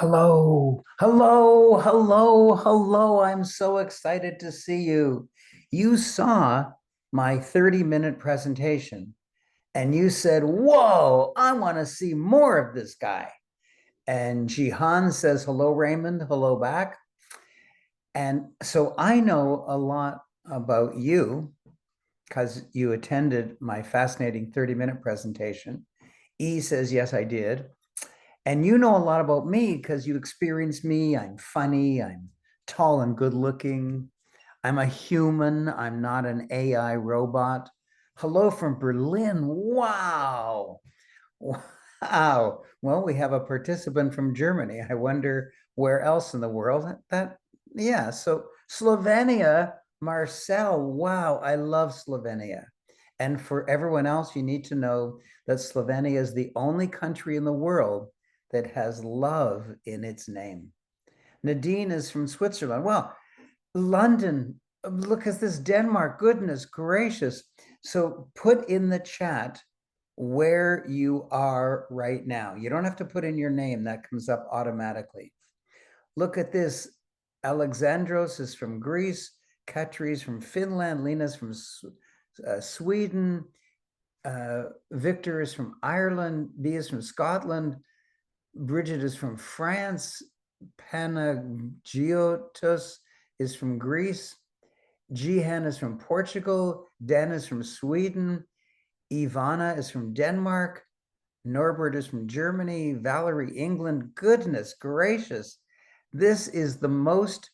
Hello, hello, hello, hello. I'm so excited to see you. You saw my 30-minute presentation and you said, Whoa, I want to see more of this guy. And Jihan says, Hello, Raymond. Hello back. And so I know a lot about you because you attended my fascinating 30-minute presentation. E says, Yes, I did. And you know a lot about me because you experienced me. I'm funny, I'm tall and good looking. I'm a human, I'm not an AI robot. Hello from Berlin. Wow. Wow. Well, we have a participant from Germany. I wonder where else in the world yeah. So Slovenia, Marcel. Wow, I love Slovenia. And for everyone else, you need to know that Slovenia is the only country in the world that has love in its name. Nadine is from Switzerland. Well, London, look at this, Denmark, goodness gracious. So put in the chat where you are right now. You don't have to put in your name, that comes up automatically. Look at this. Alexandros is from Greece, Katri is from Finland, Lena's from Sweden, Victor is from Ireland, B is from Scotland, Bridget is from France, Panagiotis is from Greece, Jihan is from Portugal, Dan is from Sweden, Ivana is from Denmark, Norbert is from Germany, Valerie, England. Goodness gracious. This is the most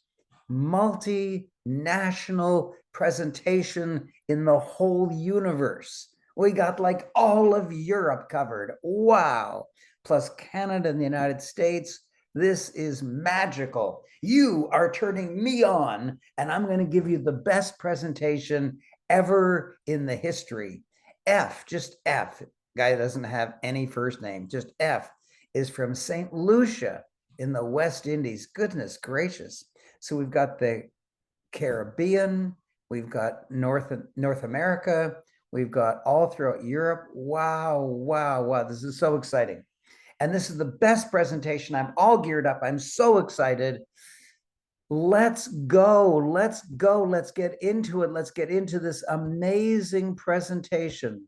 multinational presentation in the whole universe. We got like all of Europe covered. Wow. Plus Canada and the United States. This is magical. You are turning me on, and I'm going to give you the best presentation ever in the history. F, just F. Guy doesn't have any first name, just F, is from St. Lucia in the West Indies. Goodness gracious. So we've got the Caribbean, we've got North America, we've got all throughout Europe. Wow, wow, wow. This is so exciting. And this is the best presentation. I'm all geared up. I'm so excited. Let's go. Let's go. Let's get into it. Let's get into this amazing presentation.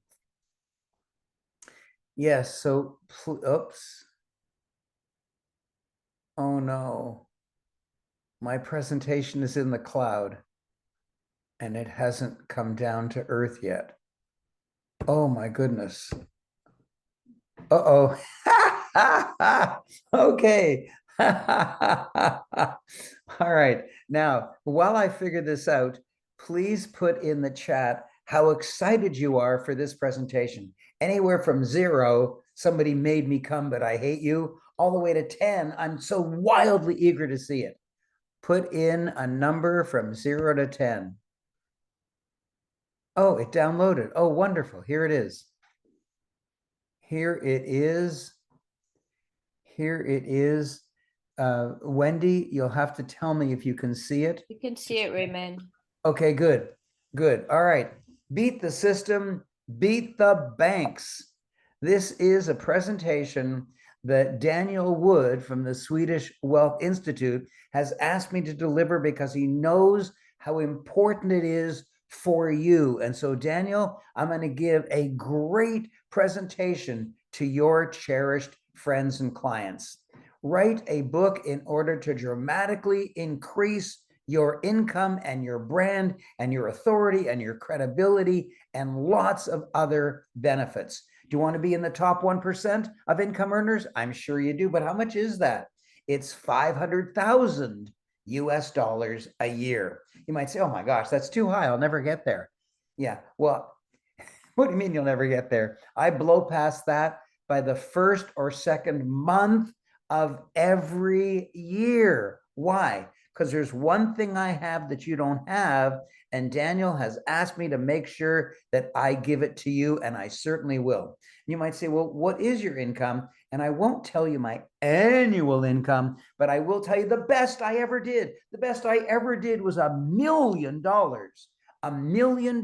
Yes, so, oops. Oh no. My presentation is in the cloud and it hasn't come down to earth yet. Oh my goodness. Uh-oh. Okay. All right. Now, while I figure this out, please put in the chat how excited you are for this presentation. Anywhere from 0, somebody made me come, but I hate you, all the way to 10, I'm so wildly eager to see it. Put in a number from 0 to 10. Oh, it downloaded. Oh, wonderful. Here it is. Here it is. Here it is. Wendy, you'll have to tell me if you can see it. You can see it, Raymond. Okay, good. Good. All right. Beat the system, beat the banks. This is a presentation that Daniel Wood from the Swedish Wealth Institute has asked me to deliver because he knows how important it is for you. And so, Daniel, I'm going to give a great presentation to your cherished friends and clients. Write a book in order to dramatically increase your income and your brand and your authority and your credibility and lots of other benefits. Do you want to be in the top 1% of income earners? I'm sure you do, but how much is that? It's 500,000 US dollars a year. You might say, oh my gosh, that's too high. I'll never get there. Yeah, well, what do you mean you'll never get there? I blow past that by the first or second month of every year. Why? Because there's one thing I have that you don't have, and Daniel has asked me to make sure that I give it to you, and I certainly will. You might say, well, what is your income? And I won't tell you my annual income, but I will tell you the best I ever did. The best I ever did was $1 million. $1 million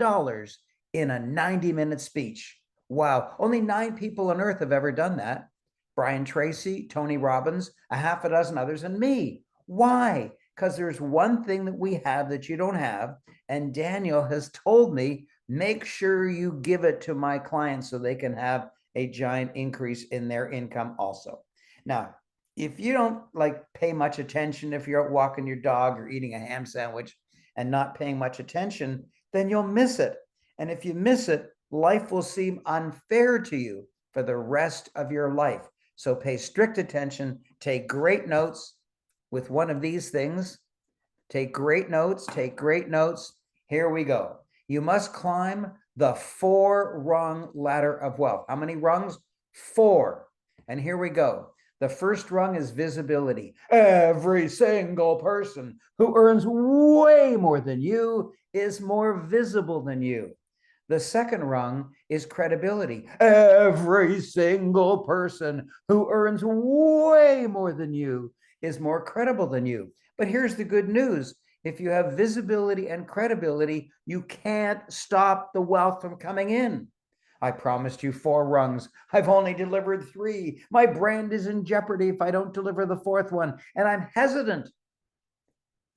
in a 90-minute speech. Wow. Only 9 people on earth have ever done that. Brian Tracy, Tony Robbins, a half a dozen others, and me. Why? Because there's one thing that we have that you don't have. And Daniel has told me, make sure you give it to my clients so they can have a giant increase in their income also. Now, if you don't like pay much attention, if you're out walking your dog or eating a ham sandwich and not paying much attention, then you'll miss it. And if you miss it, life will seem unfair to you for the rest of your life. So pay strict attention, take great notes with one of these things. Take great notes, take great notes. Here we go. You must climb the 4-rung ladder of wealth. How many rungs? 4. And here we go. The first rung is visibility. Every single person who earns way more than you is more visible than you. The second rung is credibility. Every single person who earns way more than you is more credible than you. But here's the good news. If you have visibility and credibility, you can't stop the wealth from coming in. I promised you 4 rungs. I've only delivered 3. My brand is in jeopardy if I don't deliver the 4th one. And I'm hesitant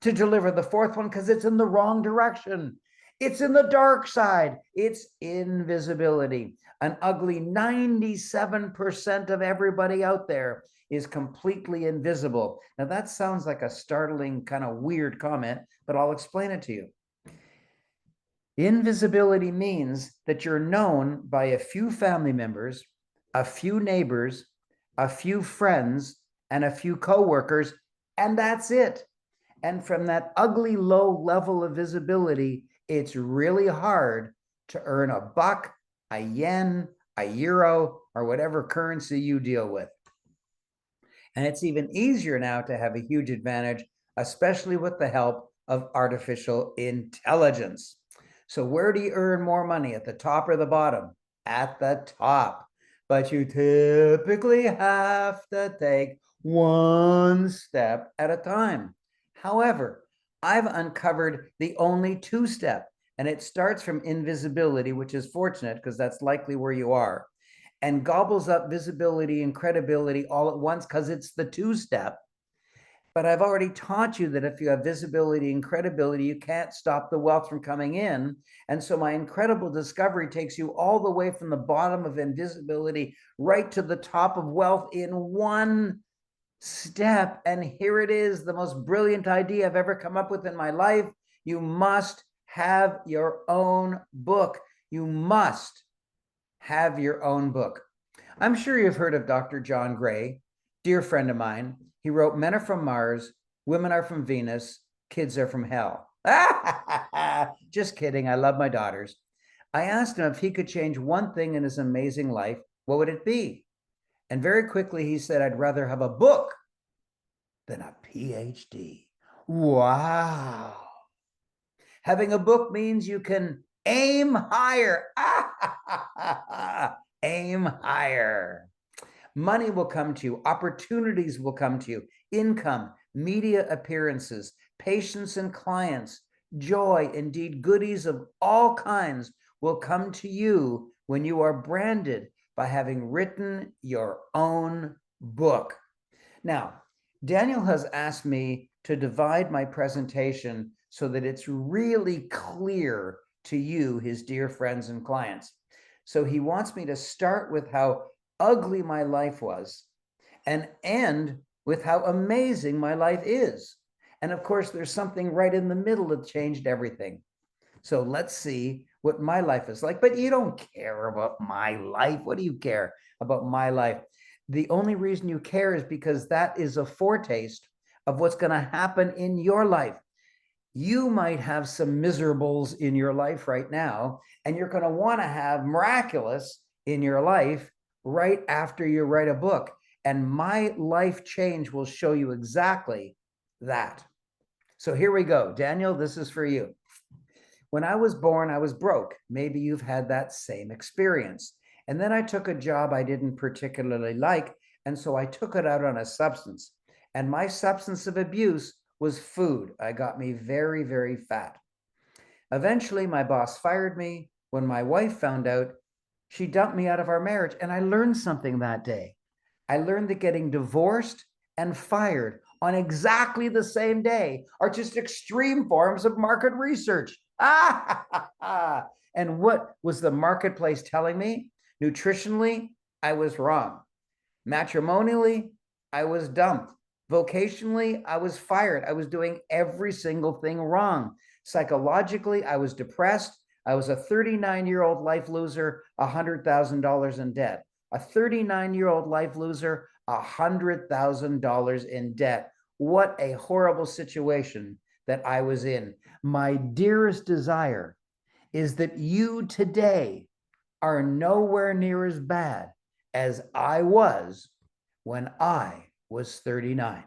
to deliver the 4th one because it's in the wrong direction. It's in the dark side. It's invisibility. An ugly 97% of everybody out there is completely invisible. Now that sounds like a startling kind of weird comment, but I'll explain it to you. Invisibility means that you're known by a few family members, a few neighbors, a few friends, and a few coworkers, and that's it. And from that ugly low level of visibility, it's really hard to earn a buck, a yen, a euro, or whatever currency you deal with. And it's even easier now to have a huge advantage, especially with the help of artificial intelligence. So where do you earn more money, at the top or the bottom? At the top. But you typically have to take one step at a time. However, I've uncovered the only 2-step, and it starts from invisibility, which is fortunate because that's likely where you are, and gobbles up visibility and credibility all at once because it's the 2-step. But I've already taught you that if you have visibility and credibility, you can't stop the wealth from coming in. And so my incredible discovery takes you all the way from the bottom of invisibility right to the top of wealth in one step. And here it is, the most brilliant idea I've ever come up with in my life. You must have your own book. You must have your own book. I'm sure you've heard of Dr. John Gray, dear friend of mine. He wrote Men Are From Mars, Women Are From Venus, Kids Are From Hell. Just kidding. I love my daughters. I asked him if he could change one thing in his amazing life, what would it be? And very quickly he said, I'd rather have a book than a PhD. Wow. Having a book means you can aim higher. Aim higher. Money will come to you. Opportunities will come to you. Income, media appearances, patients and clients, joy, indeed goodies of all kinds will come to you when you are branded by having written your own book. Now, Daniel has asked me to divide my presentation so that it's really clear to you, his dear friends and clients. So he wants me to start with how ugly my life was and end with how amazing my life is. And of course, there's something right in the middle that changed everything. So let's see what my life is like. But you don't care about my life. What do you care about my life? The only reason you care is because that is a foretaste of what's going to happen in your life. You might have some miserables in your life right now, and you're going to want to have miraculous in your life right after you write a book. And my life change will show you exactly that. So here we go. Daniel, this is for you. When I was born, I was broke. Maybe you've had that same experience. And then I took a job I didn't particularly like, and so I took it out on a substance. And my substance of abuse was food. I got me very, very fat. Eventually, my boss fired me. When my wife found out, she dumped me out of our marriage, and I learned something that day. I learned that getting divorced and fired on exactly the same day are just extreme forms of market research. And what was the marketplace telling me? Nutritionally, I was wrong. Matrimonially, I was dumped. Vocationally, I was fired. I was doing every single thing wrong. Psychologically, I was depressed. I was a 39-year-old life loser, $100,000 in debt. A 39-year-old life loser, $100,000 in debt. What a horrible situation that I was in. My dearest desire is that you today are nowhere near as bad as I was when I was 39.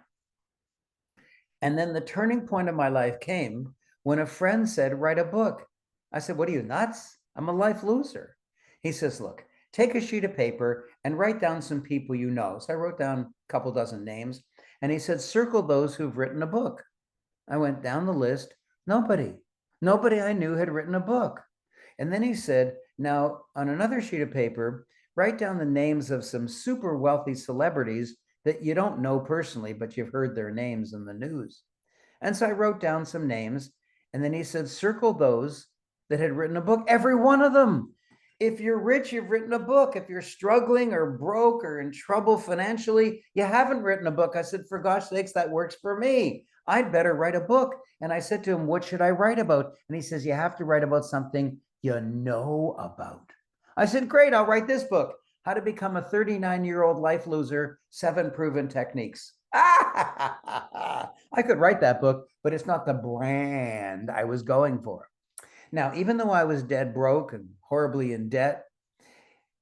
And then the turning point of my life came when a friend said, write a book. I said, what are you, nuts? I'm a life loser. He says, look, take a sheet of paper and write down some people you know. So I wrote down a couple dozen names. And he said, circle those who've written a book. I went down the list. Nobody I knew had written a book. And then he said, now on another sheet of paper, write down the names of some super wealthy celebrities that you don't know personally, but you've heard their names in the news. And so I wrote down some names. And then he said, circle those that had written a book, every one of them. If you're rich, you've written a book. If you're struggling or broke or in trouble financially, you haven't written a book. I said, for gosh sakes, that works for me. I'd better write a book. And I said to him, what should I write about? And he says, you have to write about something you know about. I said, great, I'll write this book, How to Become a 39-Year-Old Life Loser, 7 Proven Techniques. I could write that book, but it's not the brand I was going for. Now, even though I was dead broke and horribly in debt,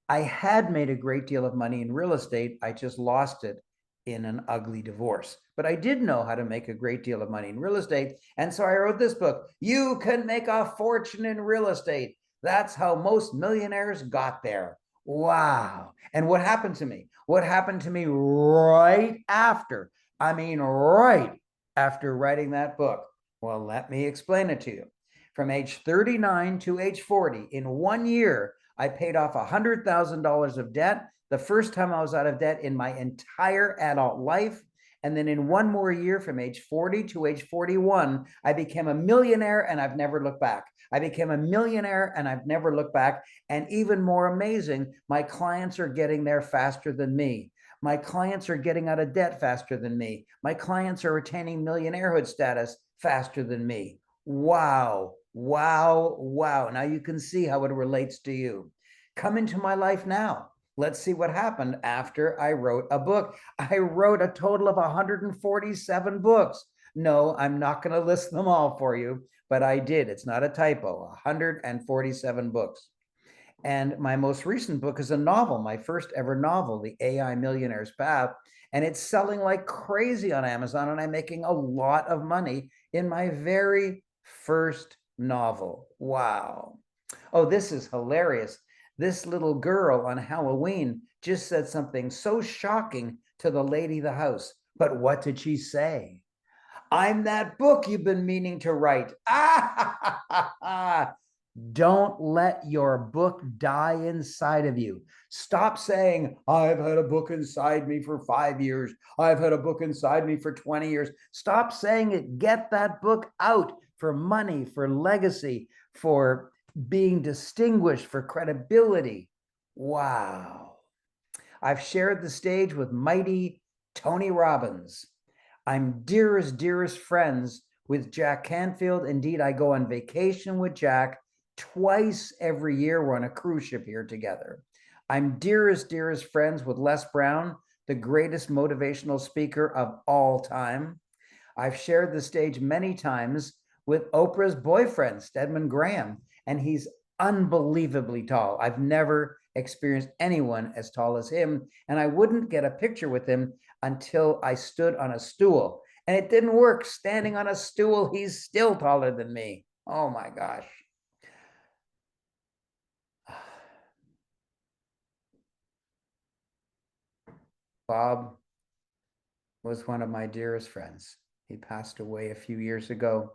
I had made a great deal of money in real estate. I just lost it in an ugly divorce. But I did know how to make a great deal of money in real estate. And so I wrote this book, You Can Make a Fortune in Real Estate. That's how most millionaires got there. Wow. And what happened to me? What happened to me right after? I mean, right after writing that book? Well, let me explain it to you. From age 39 to age 40, in 1 year, I paid off $100,000 of debt. The first time I was out of debt in my entire adult life. And then in 1 more year, from age 40 to age 41, I became a millionaire and I've never looked back. I became a millionaire and I've never looked back. And even more amazing, my clients are getting there faster than me. My clients are getting out of debt faster than me. My clients are attaining millionairehood status faster than me. Wow. Wow, wow. Now you can see how it relates to you. Come into my life now. Let's see what happened after I wrote a book. I wrote a total of 147 books. No, I'm not going to list them all for you, but I did. It's not a typo. 147 books. And my most recent book is a novel, my first ever novel, The AI Millionaire's Path. And it's selling like crazy on Amazon. And I'm making a lot of money in my very first novel. Wow. Oh, this is hilarious. This little girl on Halloween just said something so shocking to the lady of the house. But what did she say? I'm that book you've been meaning to write. Don't let your book die inside of you. Stop saying, I've had a book inside me for 5 years. I've had a book inside me for 20 years. Stop saying it. Get that book out for money, for legacy, for being distinguished, for credibility. Wow. I've shared the stage with mighty Tony Robbins. I'm dearest friends with Jack Canfield. Indeed, I go on vacation with Jack twice every year. We're on a cruise ship here together. I'm dearest friends with Les Brown, the greatest motivational speaker of all time. I've shared the stage many times with Oprah's boyfriend, Stedman Graham, and he's unbelievably tall. I've never experienced anyone as tall as him, and I wouldn't get a picture with him until I stood on a stool. And it didn't work. Standing on a stool, he's still taller than me. Oh my gosh. Bob was one of my dearest friends. He passed away a few years ago.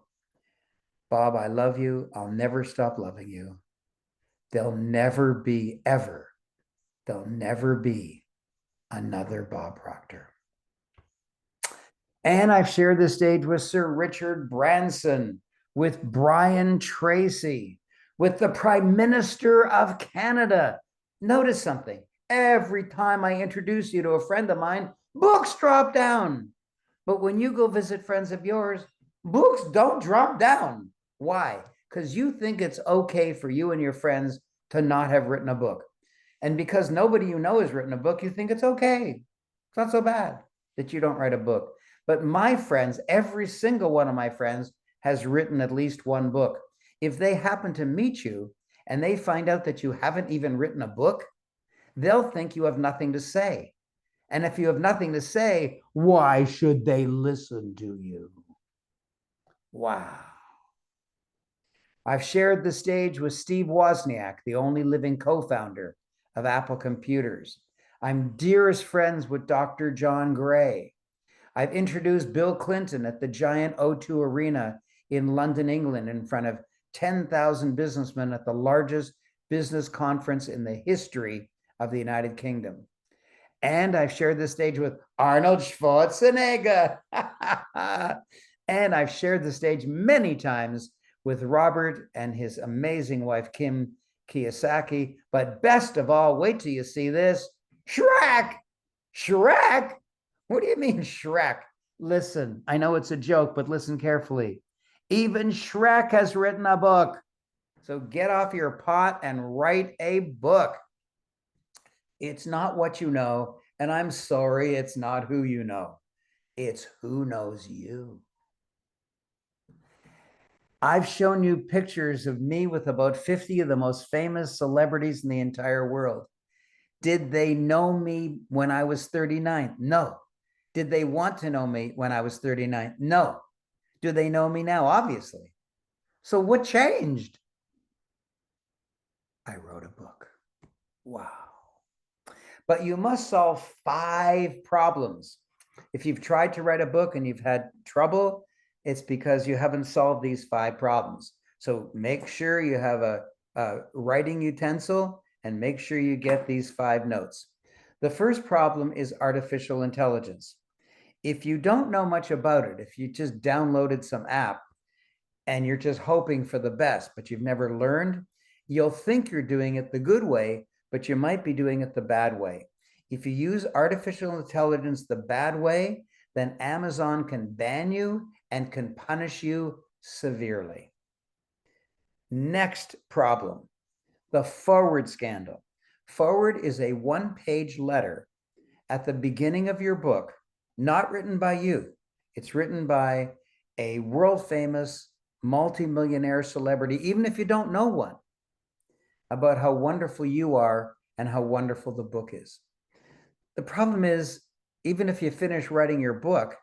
Bob, I love you. I'll never stop loving you. There'll never be, ever, there'll never be another Bob Proctor. And I've shared the stage with Sir Richard Branson, with Brian Tracy, with the Prime Minister of Canada. Notice something. Every time I introduce you to a friend of mine, books drop down. But when you go visit friends of yours, books don't drop down. Why? Because you think it's okay for you and your friends to not have written a book. And because nobody you know has written a book, you think it's okay. It's not so bad that you don't write a book. But my friends, every single one of my friends has written at least one book. If they happen to meet you and they find out that you haven't even written a book, they'll think you have nothing to say. And if you have nothing to say, why should they listen to you? Wow. I've shared the stage with Steve Wozniak, the only living co-founder of Apple Computers. I'm dearest friends with Dr. John Gray. I've introduced Bill Clinton at the giant O2 Arena in London, England, in front of 10,000 businessmen at the largest business conference in the history of the United Kingdom. And I've shared the stage with Arnold Schwarzenegger. And I've shared the stage many times with Robert and his amazing wife, Kim Kiyosaki. But best of all, wait till you see this, Shrek. Shrek? What do you mean, Shrek? Listen, I know it's a joke, but listen carefully. Even Shrek has written a book. So get off your pot and write a book. It's not what you know, and I'm sorry, it's not who you know. It's who knows you. I've shown you pictures of me with about 50 of the most famous celebrities in the entire world. Did they know me when I was 39? No. Did they want to know me when I was 39? No. Do they know me now? Obviously. So what changed? I wrote a book. Wow. But you must solve 5 problems. If you've tried to write a book and you've had trouble, it's because you haven't solved these 5 problems. So make sure you have a writing utensil and make sure you get these 5 notes. The first problem is artificial intelligence. If you don't know much about it, if you just downloaded some app and you're just hoping for the best, but you've never learned, you'll think you're doing it the good way, but you might be doing it the bad way. If you use artificial intelligence the bad way, then Amazon can ban you and can punish you severely. Next problem, the forward scandal. Forward is a one-page letter at the beginning of your book, not written by you. It's written by a world-famous multimillionaire celebrity, even if you don't know one, about how wonderful you are and how wonderful the book is. The problem is, even if you finish writing your book,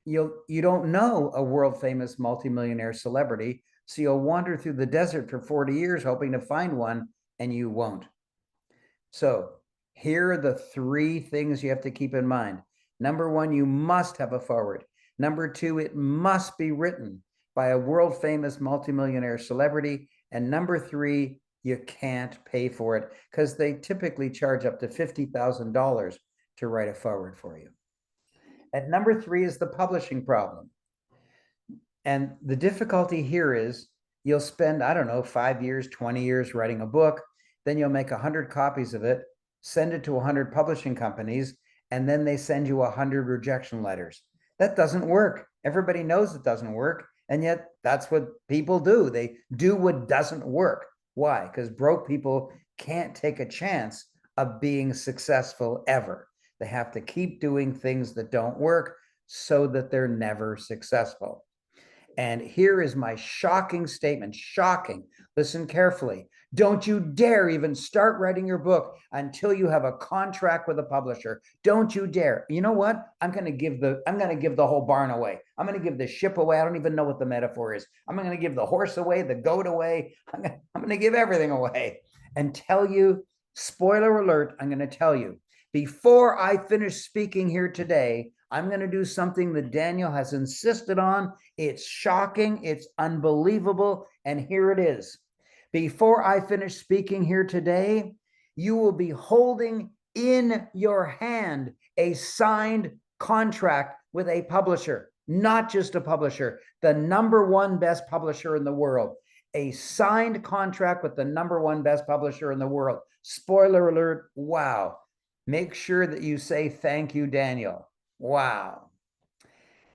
you don't know a world-famous multimillionaire celebrity, so you'll wander through the desert for 40 years hoping to find one, and you won't. So here are the 3 things you have to keep in mind. Number 1, you must have a forward. Number 2, it must be written by a world-famous multimillionaire celebrity. And number 3, you can't pay for it because they typically charge up to $50,000 to write a forward for you. And number 3 is the publishing problem. And the difficulty here is you'll spend, I don't know, 5 years, 20 years writing a book. Then you'll make 100 copies of it, send it to 100 publishing companies, and then they send you 100 rejection letters. That doesn't work. Everybody knows it doesn't work. And yet that's what people do. They do what doesn't work. Why? Because broke people can't take a chance of being successful ever. They have to keep doing things that don't work so that they're never successful. And here is my shocking statement. Shocking. Listen carefully. Don't you dare even start writing your book until you have a contract with a publisher. Don't you dare. You know what? I'm going to give the whole barn away. I'm going to give the ship away. I don't even know what the metaphor is. I'm going to give the horse away, the goat away. I'm going to give everything away and tell you, spoiler alert, I'm going to tell you, before I finish speaking here today, I'm going to do something that Daniel has insisted on. It's shocking. It's unbelievable. And here it is. Before I finish speaking here today, you will be holding in your hand a signed contract with a publisher, not just a publisher, the number one best publisher in the world, a signed contract with the number one best publisher in the world. Spoiler alert, wow. Make sure that you say thank you, Daniel. Wow.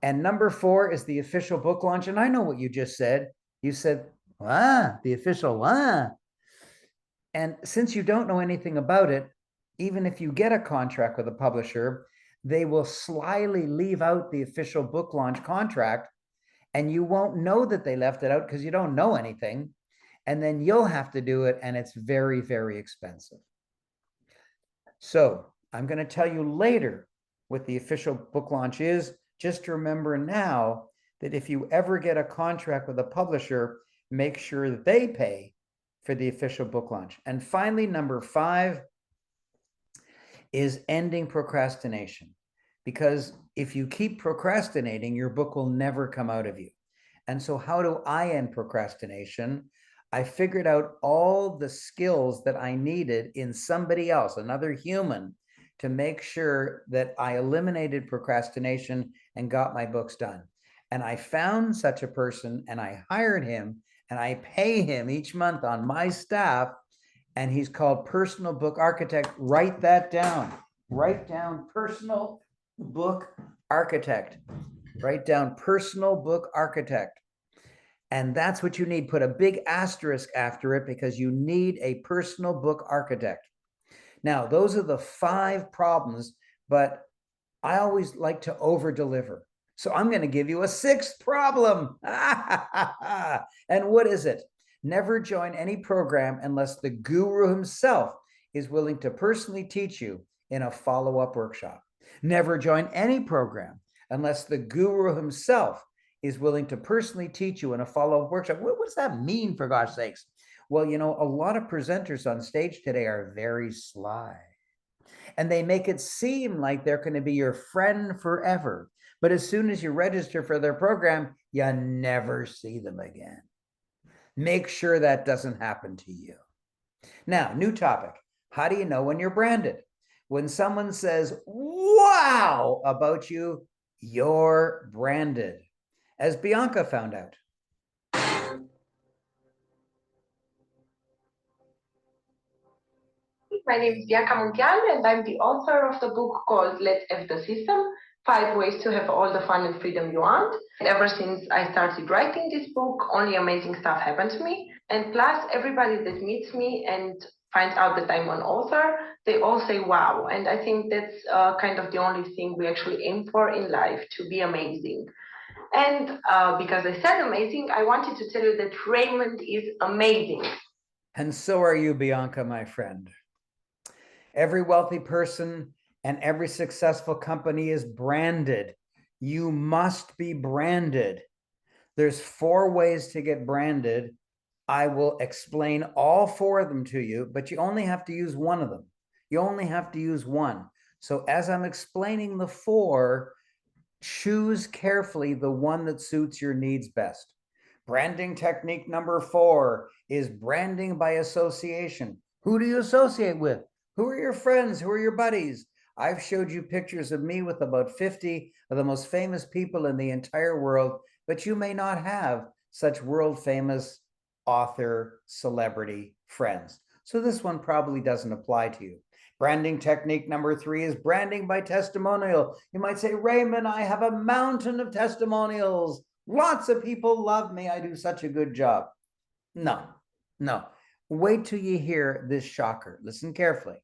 And number 4 is the official book launch. And I know what you just said. You said, the official, And since you don't know anything about it, even if you get a contract with a publisher, they will slyly leave out the official book launch contract, and you won't know that they left it out because you don't know anything. And then you'll have to do it, and it's very, very expensive. So I'm going to tell you later what the official book launch is. Just remember now that if you ever get a contract with a publisher, make sure that they pay for the official book launch. And finally, number 5 is ending procrastination. Because if you keep procrastinating, your book will never come out of you. And so how do I end procrastination? I figured out all the skills that I needed in somebody else, another human, to make sure that I eliminated procrastination and got my books done. And I found such a person, and I hired him, and I pay him each month on my staff, and he's called Personal Book Architect. Write that down. Write down Personal Book Architect. Write down Personal Book Architect. And that's what you need. Put a big asterisk after it because you need a personal book architect. Now, those are the 5 problems, but I always like to over deliver. So I'm going to give you a 6th problem. And what is it? Never join any program unless the guru himself is willing to personally teach you in a follow-up workshop. Never join any program unless the guru himself is willing to personally teach you in a follow-up workshop. What does that mean, for gosh sakes? Well, you know, a lot of presenters on stage today are very sly, and they make it seem like they're going to be your friend forever. But as soon as you register for their program, you never see them again. Make sure that doesn't happen to you. Now, new topic. How do you know when you're branded? When someone says, wow, about you, you're branded. As Bianca found out. My name is Bianca Munchian, and I'm the author of the book called Let's F the System, 5 Ways to Have All the Fun and Freedom You Want. And ever since I started writing this book, only amazing stuff happened to me. And plus, everybody that meets me and finds out that I'm an author, they all say, wow. And I think that's kind of the only thing we actually aim for in life, to be amazing. And because I said amazing, I wanted to tell you that Raymond is amazing. And so are you, Bianca, my friend. Every wealthy person and every successful company is branded. You must be branded. There's 4 ways to get branded. I will explain all 4 of them to you, but you only have to use one of them. You only have to use one. So as I'm explaining the 4, choose carefully the one that suits your needs best. Branding technique number 4 is branding by association. Who do you associate with? Who are your friends? Who are your buddies? I've showed you pictures of me with about 50 of the most famous people in the entire world, but you may not have such world famous author, celebrity friends. So this one probably doesn't apply to you. Branding technique number 3 is branding by testimonial. You might say, Raymond, I have a mountain of testimonials. Lots of people love me. I do such a good job. No. Wait till you hear this shocker. Listen carefully.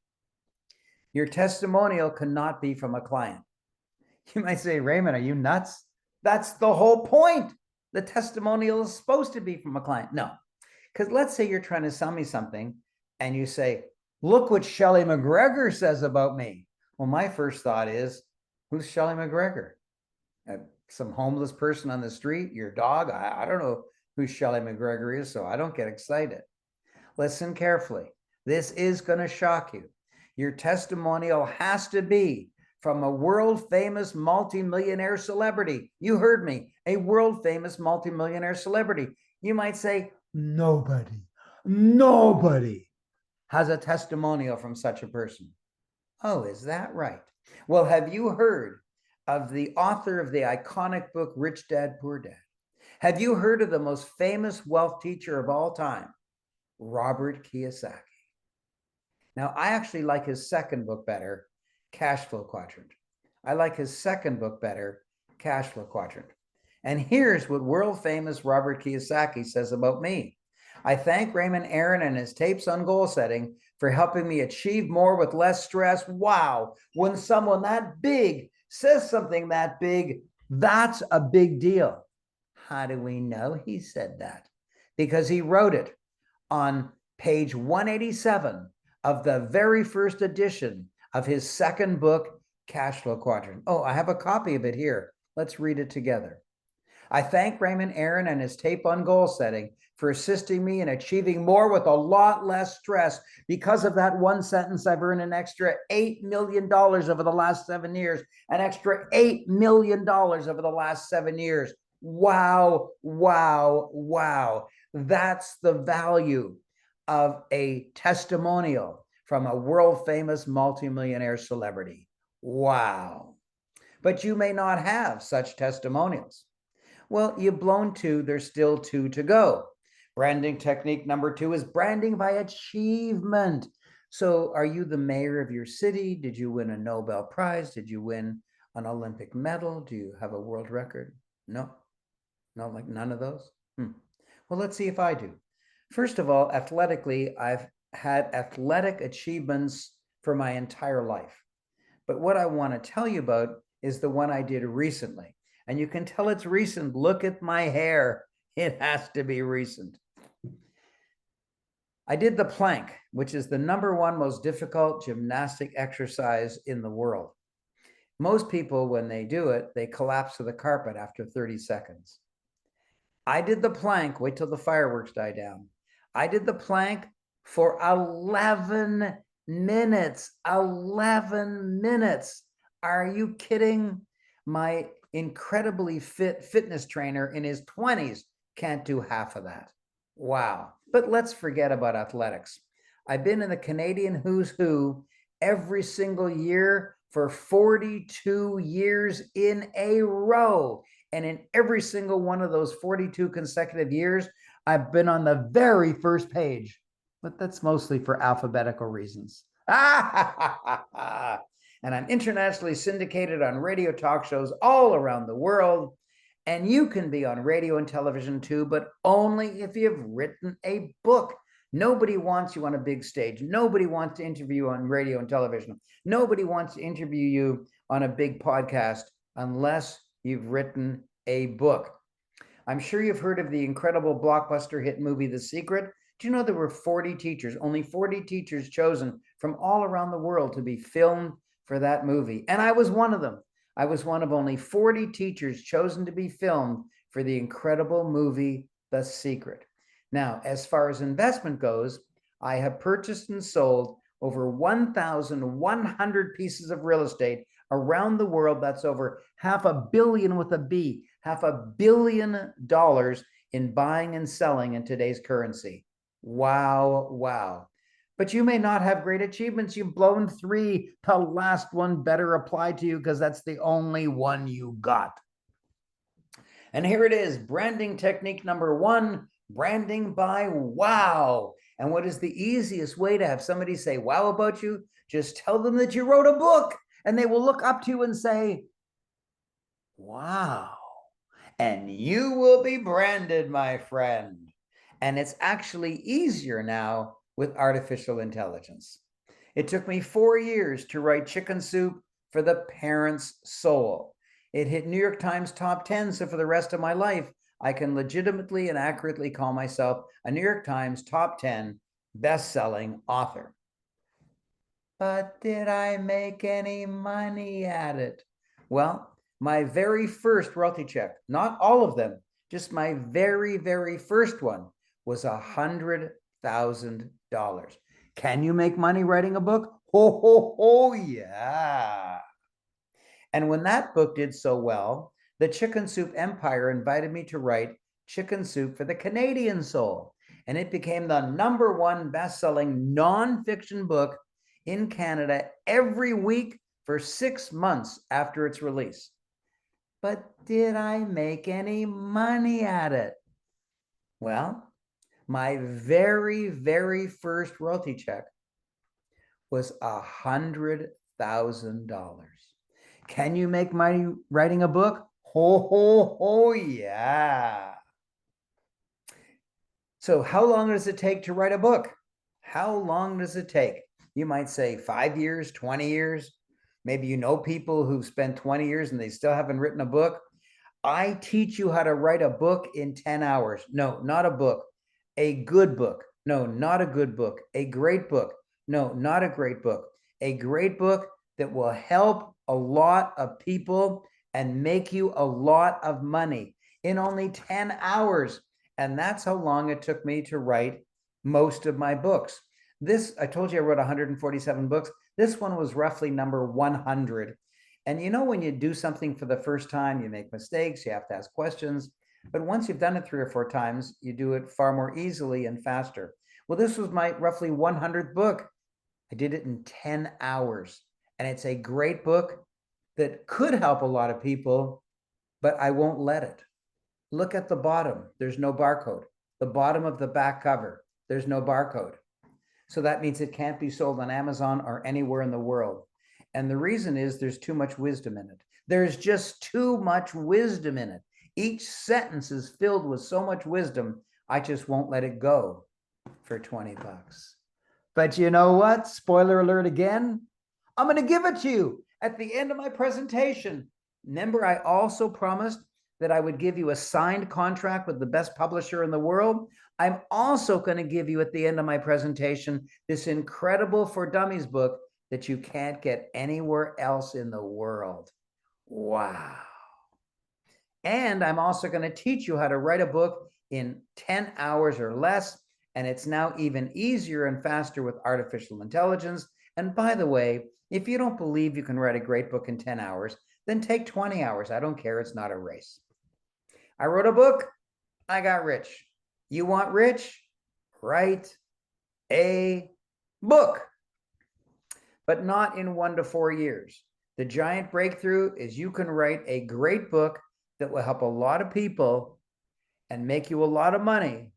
Your testimonial cannot be from a client. You might say, Raymond, are you nuts? That's the whole point. The testimonial is supposed to be from a client. No, because let's say you're trying to sell me something and you say, look what Shelley McGregor says about me. Well, my first thought is, who's Shelley McGregor? Some homeless person on the street, your dog? I don't know who Shelley McGregor is, so I don't get excited. Listen carefully. This is going to shock you. Your testimonial has to be from a world famous multimillionaire celebrity. You heard me, a world famous multimillionaire celebrity. You might say, nobody has a testimonial from such a person. Oh, is that right? Well, have you heard of the author of the iconic book, Rich Dad, Poor Dad? Have you heard of the most famous wealth teacher of all time, Robert Kiyosaki? Now, I actually like his second book better, Cash Flow Quadrant. I like his second book better, Cash Flow Quadrant. And here's what world famous Robert Kiyosaki says about me. I thank Raymond Aaron and his tapes on goal setting for helping me achieve more with less stress. Wow. When someone that big says something that big, that's a big deal. How do we know he said that? Because he wrote it on page 187 of the very first edition of his second book, Cash Flow Quadrant. Oh, I have a copy of it here. Let's read it together. I thank Raymond Aaron and his tape on goal setting for assisting me in achieving more with a lot less stress. Because of that one sentence, I've earned an extra $8 million over the last 7 years, an extra $8 million over the last 7 years. Wow, wow, wow. That's the value of a testimonial from a world famous multimillionaire celebrity. Wow. But you may not have such testimonials. Well, you've blown 2, there's still 2 to go. Branding technique number 2 is branding by achievement. So are you the mayor of your city? Did you win a Nobel Prize? Did you win an Olympic medal? Do you have a world record? No, like none of those. Well, let's see if I do. First of all, athletically, I've had athletic achievements for my entire life. But what I want to tell you about is the one I did recently. And you can tell it's recent. Look at my hair. It has to be recent. I did the plank, which is the #1 most difficult gymnastic exercise in the world. Most people, when they do it, they collapse to the carpet after 30 seconds. I did the plank, wait till the fireworks die down. I did the plank for 11 minutes. 11 minutes. Are you kidding? My incredibly fit fitness trainer in his 20s can't do half of that. Wow. But let's forget about athletics. I've been in the Canadian Who's Who every single year for 42 years in a row. And in every single one of those 42 consecutive years, I've been on the very first page. But that's mostly for alphabetical reasons. And I'm internationally syndicated on radio talk shows all around the world. And you can be on radio and television too, but only if you've written a book. Nobody wants you on a big stage. Nobody wants to interview you on radio and television. Nobody wants to interview you on a big podcast unless you've written a book. I'm sure you've heard of the incredible blockbuster hit movie, The Secret. Do you know there were 40 teachers, only 40 teachers chosen from all around the world to be filmed for that movie? And I was one of them. I was one of only 40 teachers chosen to be filmed for the incredible movie, The Secret. Now, as far as investment goes, I have purchased and sold over 1,100 pieces of real estate around the world. That's over $500 million with a B, $500 million in buying and selling in today's currency. Wow, wow. But you may not have great achievements. You've blown 3. The last one better apply to you because that's the only one you got. And here it is, branding technique #1, branding by wow. And what is the easiest way to have somebody say wow about you? Just tell them that you wrote a book and they will look up to you and say, wow. And you will be branded, my friend. And it's actually easier now with artificial intelligence. It took me 4 years to write Chicken Soup for the Parent's Soul. It hit New York Times top 10, so for the rest of my life, I can legitimately and accurately call myself a New York Times top 10 best-selling author. But did I make any money at it? Well, my very first royalty check, not all of them, just my very, very first one was $100,000. Can you make money writing a book? Oh, yeah. And when that book did so well, the Chicken Soup Empire invited me to write Chicken Soup for the Canadian Soul. And it became the #1 best-selling nonfiction book in Canada every week for 6 months after its release. But did I make any money at it? Well, my very, very first royalty check was $100,000. Can you make money writing a book? Yeah. So how long does it take to write a book? How long does it take? You might say 5 years, 20 years. Maybe you know people who've spent 20 years and they still haven't written a book. I teach you how to write a book in 10 hours. No, not a book. A good book. No, not a good book. A great book. No, not a great book. A great book that will help a lot of people and make you a lot of money in only 10 hours. And that's how long it took me to write most of my books. This, I told you I wrote 147 books. This one was roughly number 100. And you know, when you do something for the first time, you make mistakes, you have to ask questions. But once you've done it 3 or 4 times, you do it far more easily and faster. Well, this was my roughly 100th book. I did it in 10 hours. And it's a great book that could help a lot of people, but I won't let it. Look at the bottom. There's no barcode. The bottom of the back cover, there's no barcode. So that means it can't be sold on Amazon or anywhere in the world. And the reason is there's too much wisdom in it. There's just too much wisdom in it. Each sentence is filled with so much wisdom, I just won't let it go for 20 bucks. But you know what? Spoiler alert again. I'm going to give it to you at the end of my presentation. Remember, I also promised that I would give you a signed contract with the best publisher in the world. I'm also going to give you at the end of my presentation this incredible For Dummies book that you can't get anywhere else in the world. Wow. And I'm also going to teach you how to write a book in 10 hours or less. And it's now even easier and faster with artificial intelligence. And by the way, if you don't believe you can write a great book in 10 hours, then take 20 hours. I don't care. It's not a race. I wrote a book. I got rich. You want rich? Write a book, but not in 1 to 4 years. The giant breakthrough is you can write a great book that will help a lot of people and make you a lot of money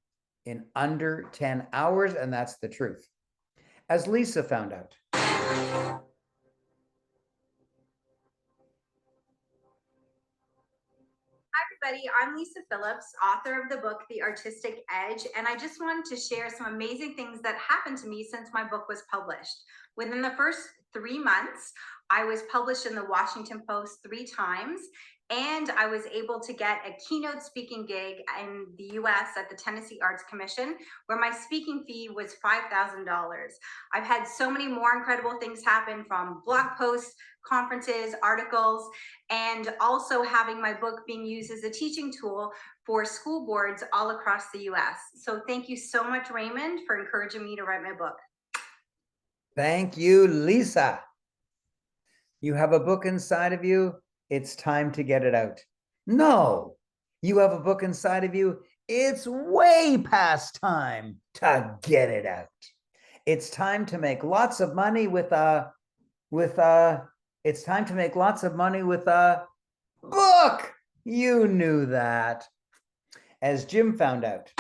in under 10 hours. And that's the truth. As Lisa found out. Everybody, I'm Lisa Phillips, author of the book, The Artistic Edge, and I just wanted to share some amazing things that happened to me since my book was published. Within the first 3 months, I was published in the Washington Post 3 times, and I was able to get a keynote speaking gig in the US at the Tennessee Arts Commission, where my speaking fee was $5,000. I've had so many more incredible things happen, from blog posts, conferences, articles, and also having my book being used as a teaching tool for school boards all across the US. So thank you so much, Raymond, for encouraging me to write my book. Thank you, Lisa. You have a book inside of you. It's time to get it out. No, you have a book inside of you. It's way past time to get it out. It's time to make lots of money it's time to make lots of money with a book. You knew that. As Jim found out.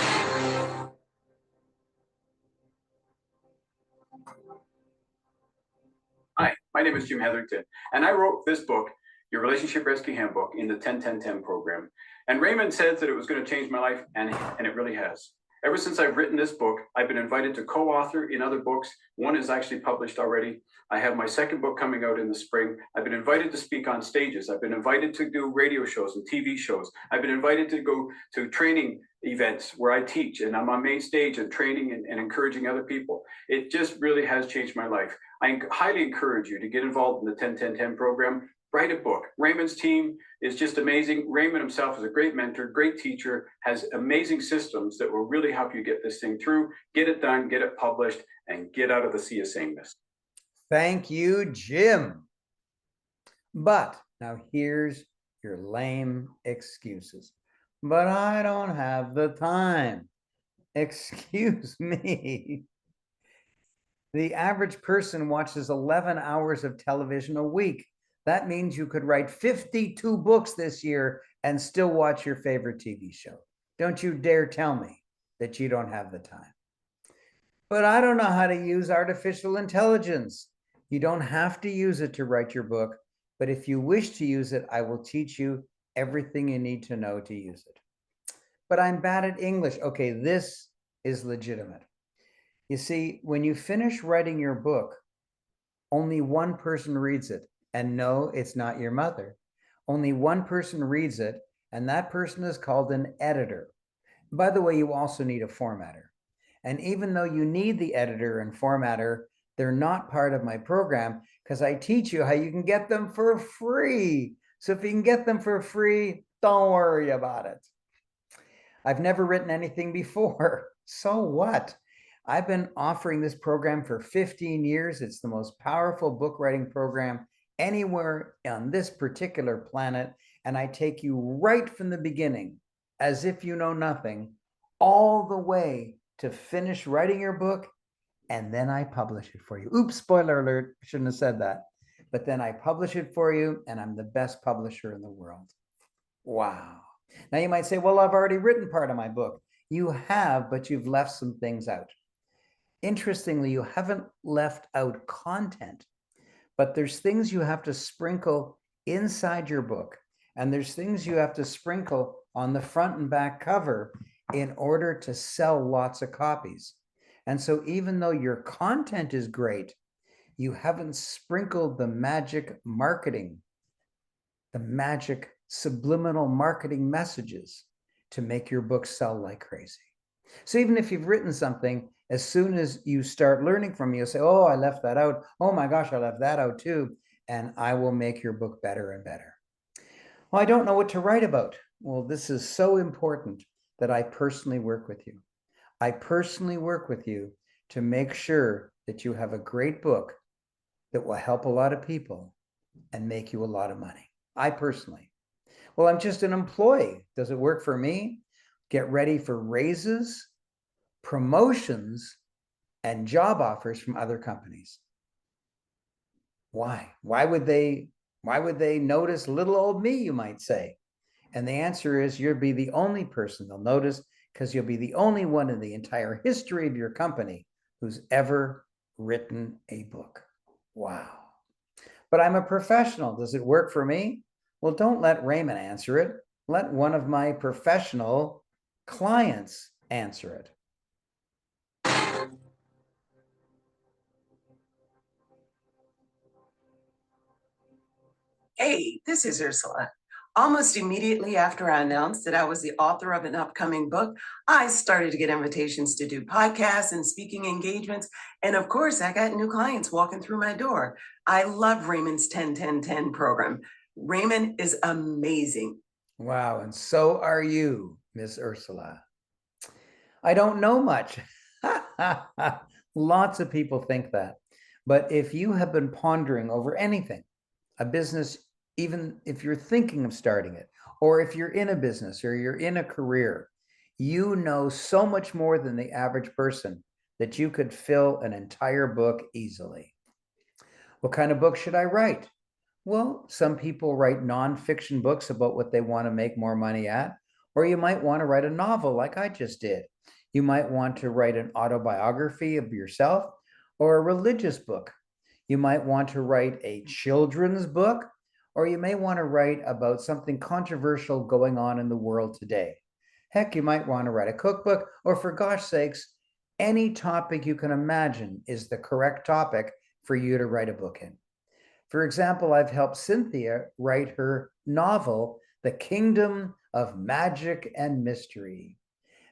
Hi, my name is Jim Hetherington, and I wrote this book, Your Relationship Rescue Handbook, in the 10-10-10 program. And Raymond said that it was going to change my life, and it really has. Ever since I've written this book, I've been invited to co-author in other books. One is actually published already. I have my second book coming out in the spring. I've been invited to speak on stages. I've been invited to do radio shows and TV shows. I've been invited to go to training events where I teach, and I'm on main stage and training and encouraging other people. It just really has changed my life. I highly encourage you to get involved in the 10-10-10 program. Write a book. Raymond's team is just amazing. Raymond himself is a great mentor, great teacher, has amazing systems that will really help you get this thing through, get it done, get it published, and get out of the sea of sameness. Thank you, Jim. But now here's your lame excuses. But I don't have the time. Excuse me. The average person watches 11 hours of television a week. That means you could write 52 books this year and still watch your favorite TV show. Don't you dare tell me that you don't have the time. But I don't know how to use artificial intelligence. You don't have to use it to write your book, but if you wish to use it, I will teach you everything you need to know to use it. But I'm bad at English. Okay, this is legitimate. You see, when you finish writing your book, only one person reads it. And no, it's not your mother. Only one person reads it, and that person is called an editor. By the way, you also need a formatter. And even though you need the editor and formatter, they're not part of my program because I teach you how you can get them for free. So if you can get them for free, don't worry about it. I've never written anything before. So what? I've been offering this program for 15 years. It's the most powerful book writing program anywhere on this particular planet. And I take you right from the beginning, as if you know nothing, all the way to finish writing your book. And then I publish it for you. Oops, spoiler alert, shouldn't have said that. But then I publish it for you, and I'm the best publisher in the world. Wow. Now you might say, well, I've already written part of my book. You have, but you've left some things out. Interestingly, you haven't left out content, but there's things you have to sprinkle inside your book. And there's things you have to sprinkle on the front and back cover in order to sell lots of copies. And so even though your content is great, you haven't sprinkled the magic marketing, the magic subliminal marketing messages to make your book sell like crazy. So even if you've written something, as soon as you start learning from me, you'll say, oh, I left that out. Oh my gosh, I left that out too. And I will make your book better and better. Well, I don't know what to write about. Well, this is so important that I personally work with you. I personally work with you to make sure that you have a great book that will help a lot of people and make you a lot of money. I personally. Well, I'm just an employee. Does it work for me? Get ready for raises, promotions, and job offers from other companies. Why? Why would they notice little old me, you might say? And the answer is you'll be the only person they'll notice because you'll be the only one in the entire history of your company who's ever written a book. Wow. But I'm a professional. Does it work for me? Well, don't let Raymond answer it. Let one of my professional clients answer it. Hey, this is Ursula. Almost immediately after I announced that I was the author of an upcoming book, I started to get invitations to do podcasts and speaking engagements. And of course, I got new clients walking through my door. I love Raymond's 10-10-10 program. Raymond is amazing. Wow, and so are you, Miss Ursula. I don't know much. Lots of people think that. But if you have been pondering over anything, a business, even if you're thinking of starting it, or if you're in a business or you're in a career, you know so much more than the average person that you could fill an entire book easily. What kind of book should I write? Well, some people write nonfiction books about what they want to make more money at, or you might want to write a novel like I just did. You might want to write an autobiography of yourself or a religious book. You might want to write a children's book, or you may want to write about something controversial going on in the world today. Heck, you might want to write a cookbook, or for gosh sakes, any topic you can imagine is the correct topic for you to write a book in. For example, I've helped Cynthia write her novel, The Kingdom of Magic and Mystery.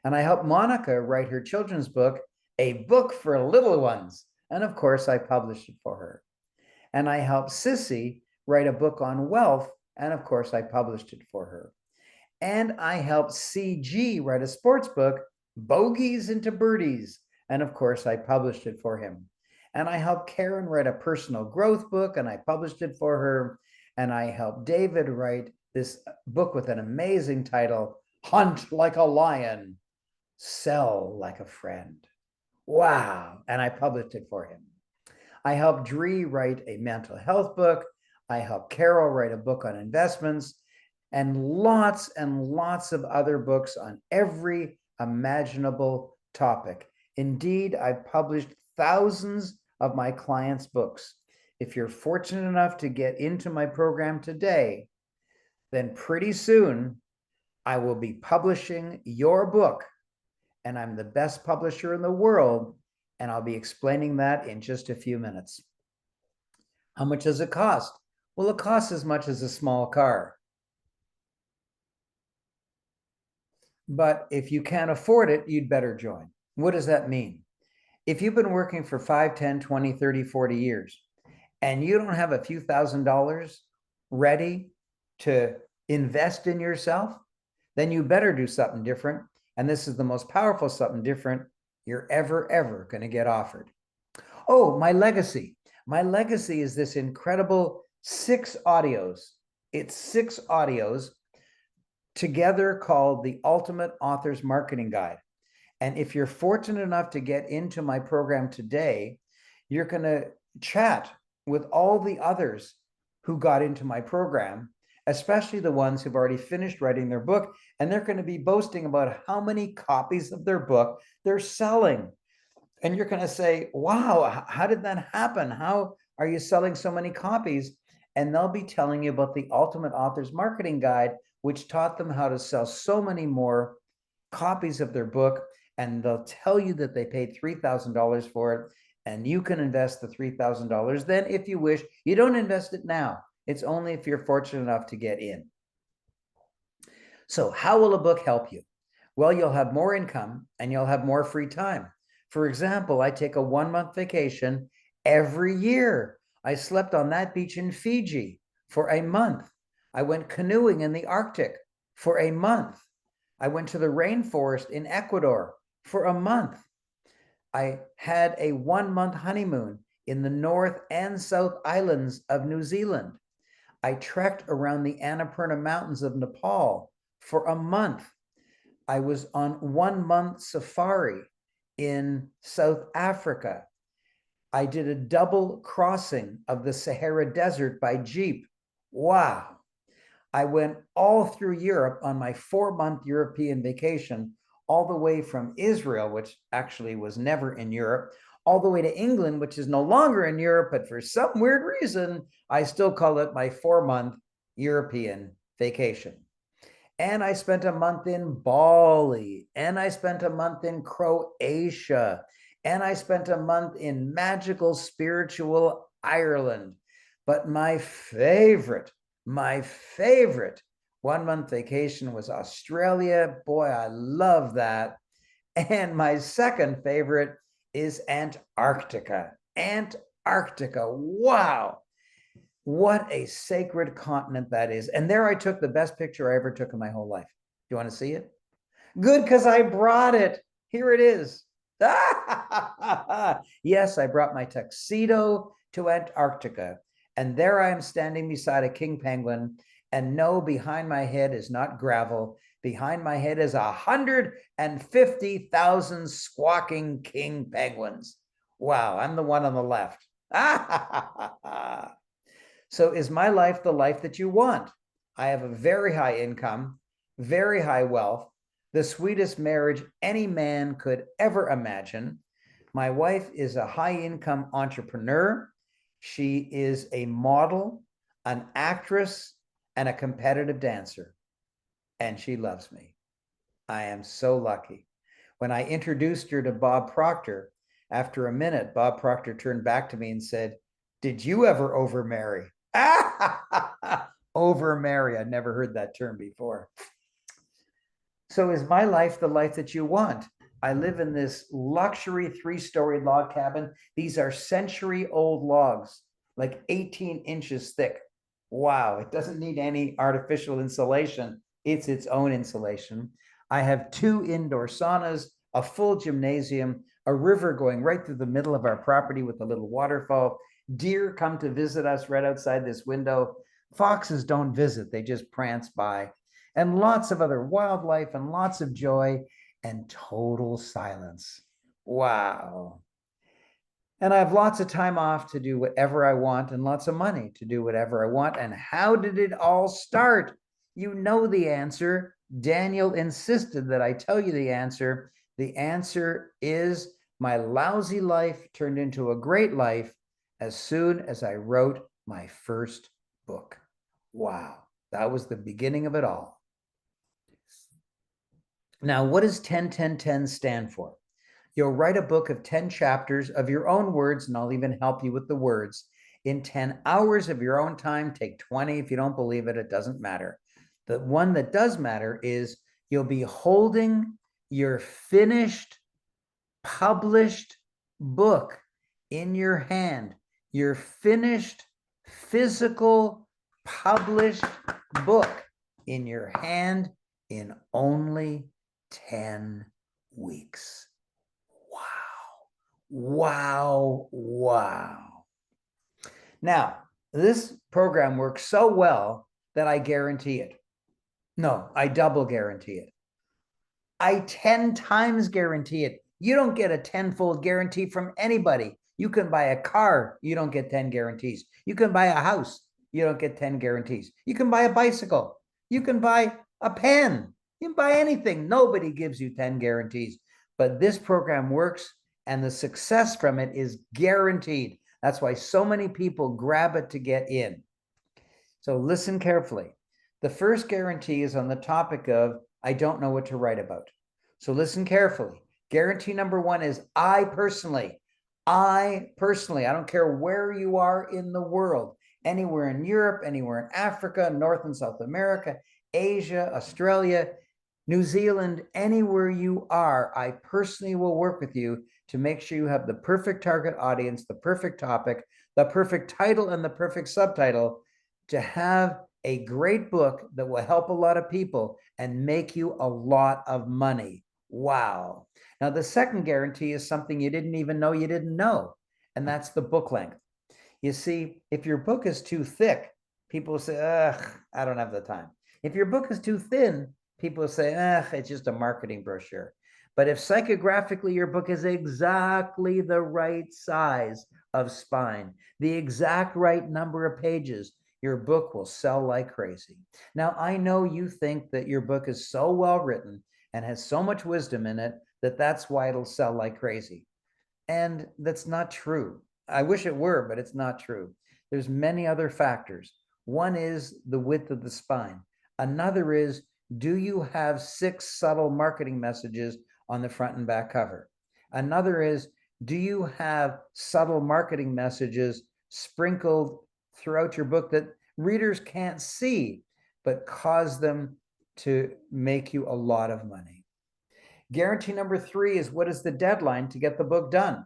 And I helped Monica write her children's book, A Book for Little Ones. And of course, I published it for her. And I helped Sissy write a book on wealth. And of course, I published it for her. And I helped CG write a sports book, Bogeys into Birdies. And of course, I published it for him. And I helped Karen write a personal growth book, and I published it for her. And I helped David write this book with an amazing title, Hunt Like a Lion, Sell Like a Friend. Wow. And I published it for him. I helped Dree write a mental health book. I helped Carol write a book on investments and lots of other books on every imaginable topic. Indeed, I've published thousands of my clients' books. If you're fortunate enough to get into my program today, then pretty soon I will be publishing your book, and I'm the best publisher in the world, and I'll be explaining that in just a few minutes. How much does it cost? Well, it costs as much as a small car. But if you can't afford it, you'd better join. What does that mean? If you've been working for 5, 10, 20, 30, 40 years, and you don't have a few $1,000s ready to invest in yourself, then you better do something different. And this is the most powerful something different you're ever going to get offered. Oh, my legacy. My legacy is this incredible 6 audios. It's 6 audios together called the Ultimate Author's Marketing Guide. And if you're fortunate enough to get into my program today, you're going to chat with all the others who got into my program, especially the ones who've already finished writing their book, and they're going to be boasting about how many copies of their book they're selling. And you're going to say, wow, how did that happen? How are you selling so many copies? And they'll be telling you about the Ultimate Author's Marketing Guide, which taught them how to sell so many more copies of their book. And they'll tell you that they paid $3,000 for it, and you can invest the $3,000. Then, if you wish, you don't invest it now. It's only if you're fortunate enough to get in. So how will a book help you? Well, you'll have more income and you'll have more free time. For example, I take a 1-month vacation every year. I slept on that beach in Fiji for a month. I went canoeing in the Arctic for a month. I went to the rainforest in Ecuador for a month. I had a 1-month honeymoon in the North and South Islands of New Zealand. I trekked around the Annapurna Mountains of Nepal for a month. I was on 1-month safari in South Africa. I did a double crossing of the Sahara Desert by Jeep. Wow. I went all through Europe on my 4-month European vacation, all the way from Israel, which actually was never in Europe, all the way to England, which is no longer in Europe, but for some weird reason, I still call it my 4-month European vacation. And I spent a month in Bali, and I spent a month in Croatia, and I spent a month in magical, spiritual Ireland. But my favorite 1-month vacation was Australia. Boy, I love that. And my second favorite is Antarctica. Antarctica, wow. What a sacred continent that is. And there I took the best picture I ever took in my whole life. Do you want to see it? Good, because I brought it. Here it is. Yes, I brought my tuxedo to Antarctica. And there I am standing beside a king penguin. And no, behind my head is not gravel. Behind my head is 150,000 squawking king penguins. Wow, I'm the one on the left. So is my life the life that you want? I have a very high income, very high wealth, the sweetest marriage any man could ever imagine. My wife is a high-income entrepreneur. She is a model, an actress, and a competitive dancer. And she loves me. I am so lucky. When I introduced her to Bob Proctor, after a minute, Bob Proctor turned back to me and said, "Did you ever overmarry?" Overmarry. I'd never heard that term before. So is my life the life that you want? I live in this luxury 3-story log cabin. These are century-old logs, like 18 inches thick. Wow, it doesn't need any artificial insulation. It's its own insulation. I have 2 indoor saunas, a full gymnasium, a river going right through the middle of our property with a little waterfall. Deer come to visit us right outside this window. Foxes don't visit, they just prance by. And lots of other wildlife and lots of joy and total silence. Wow. And I have lots of time off to do whatever I want and lots of money to do whatever I want. And how did it all start? You know the answer. Daniel insisted that I tell you the answer. The answer is my lousy life turned into a great life as soon as I wrote my first book. Wow, that was the beginning of it all. Now, what does 10-10-10 stand for? You'll write a book of 10 chapters of your own words, and I'll even help you with the words in 10 hours of your own time. Take 20 if you don't believe it, it doesn't matter. The one that does matter is you'll be holding your finished, published book in your hand, your finished, physical, published book in your hand in only 10 weeks. Wow, wow. Now, this program works so well that I guarantee it. No, I double guarantee it. I 10 times guarantee it. You don't get a 10-fold guarantee from anybody. You can buy a car, you don't get 10 guarantees. You can buy a house, you don't get 10 guarantees. You can buy a bicycle, you can buy a pen, you can buy anything. Nobody gives you 10 guarantees. But this program works, and the success from it is guaranteed. That's why so many people grab it to get in. So listen carefully. The first guarantee is on the topic of, I don't know what to write about. So listen carefully. Guarantee number one is I personally, I don't care where you are in the world, anywhere in Europe, anywhere in Africa, North and South America, Asia, Australia, New Zealand, anywhere you are, I personally will work with you to make sure you have the perfect target audience, the perfect topic, the perfect title, and the perfect subtitle to have a great book that will help a lot of people and make you a lot of money. Wow. Now, the second guarantee is something you didn't even know you didn't know, and that's the book length. You see, if your book is too thick, people will say, ugh, I don't have the time. If your book is too thin, people will say, ugh, it's just a marketing brochure. But if psychographically your book is exactly the right size of spine, the exact right number of pages, your book will sell like crazy. Now, I know you think that your book is so well written and has so much wisdom in it that that's why it'll sell like crazy. And that's not true. I wish it were, but it's not true. There's many other factors. One is the width of the spine. Another is, do you have 6 subtle marketing messages on the front and back cover? Another is, do you have subtle marketing messages sprinkled throughout your book that readers can't see, but cause them to make you a lot of money? Guarantee number 3 is, what is the deadline to get the book done?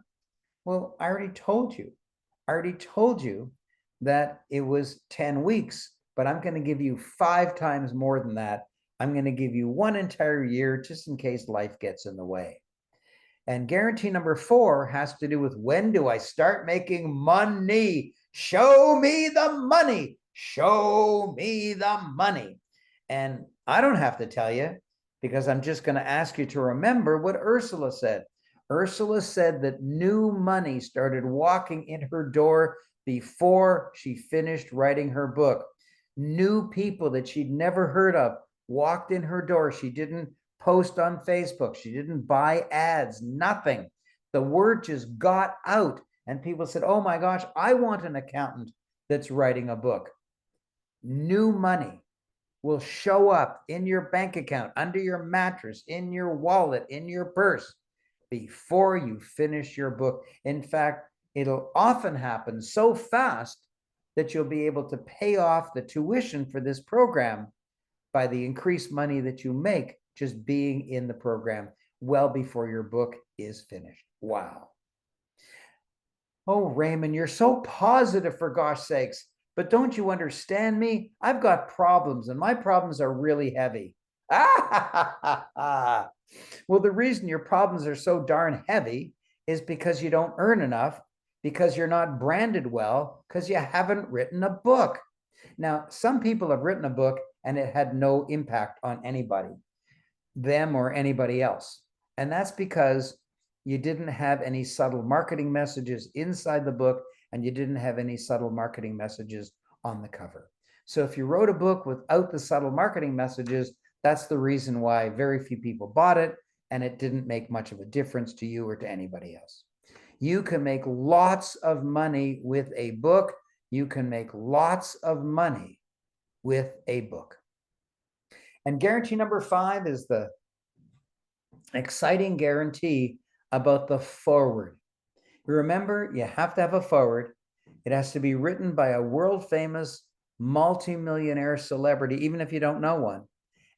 Well, I already told you. That it was 10 weeks, but I'm going to give you 5 times more than that. I'm going to give you 1 entire year just in case life gets in the way. And guarantee number 4 has to do with, when do I start making money? Show me the money. Show me the money. And I don't have to tell you, because I'm just going to ask you to remember what Ursula said. Ursula said that new money started walking in her door before she finished writing her book. New people that she'd never heard of walked in her door. She didn't post on Facebook. She didn't buy ads, nothing. The word just got out, and people said, oh my gosh, I want an accountant that's writing a book. New money will show up in your bank account, under your mattress, in your wallet, in your purse, before you finish your book. In fact, it'll often happen so fast that you'll be able to pay off the tuition for this program by the increased money that you make just being in the program well before your book is finished. Wow. Oh, Raymond, you're so positive, for gosh sakes. But don't you understand me? I've got problems, and my problems are really heavy. Well, the reason your problems are so darn heavy is because you don't earn enough, because you're not branded well, because you haven't written a book. Now, some people have written a book and it had no impact on anybody, them or anybody else. And that's because you didn't have any subtle marketing messages inside the book, and you didn't have any subtle marketing messages on the cover. So if you wrote a book without the subtle marketing messages, that's the reason why very few people bought it, and it didn't make much of a difference to you or to anybody else. You can make lots of money with a book. You can make lots of money with a book. And guarantee number 5 is the exciting guarantee about the foreword. Remember, you have to have a foreword. It has to be written by a world famous multimillionaire celebrity, even if you don't know one,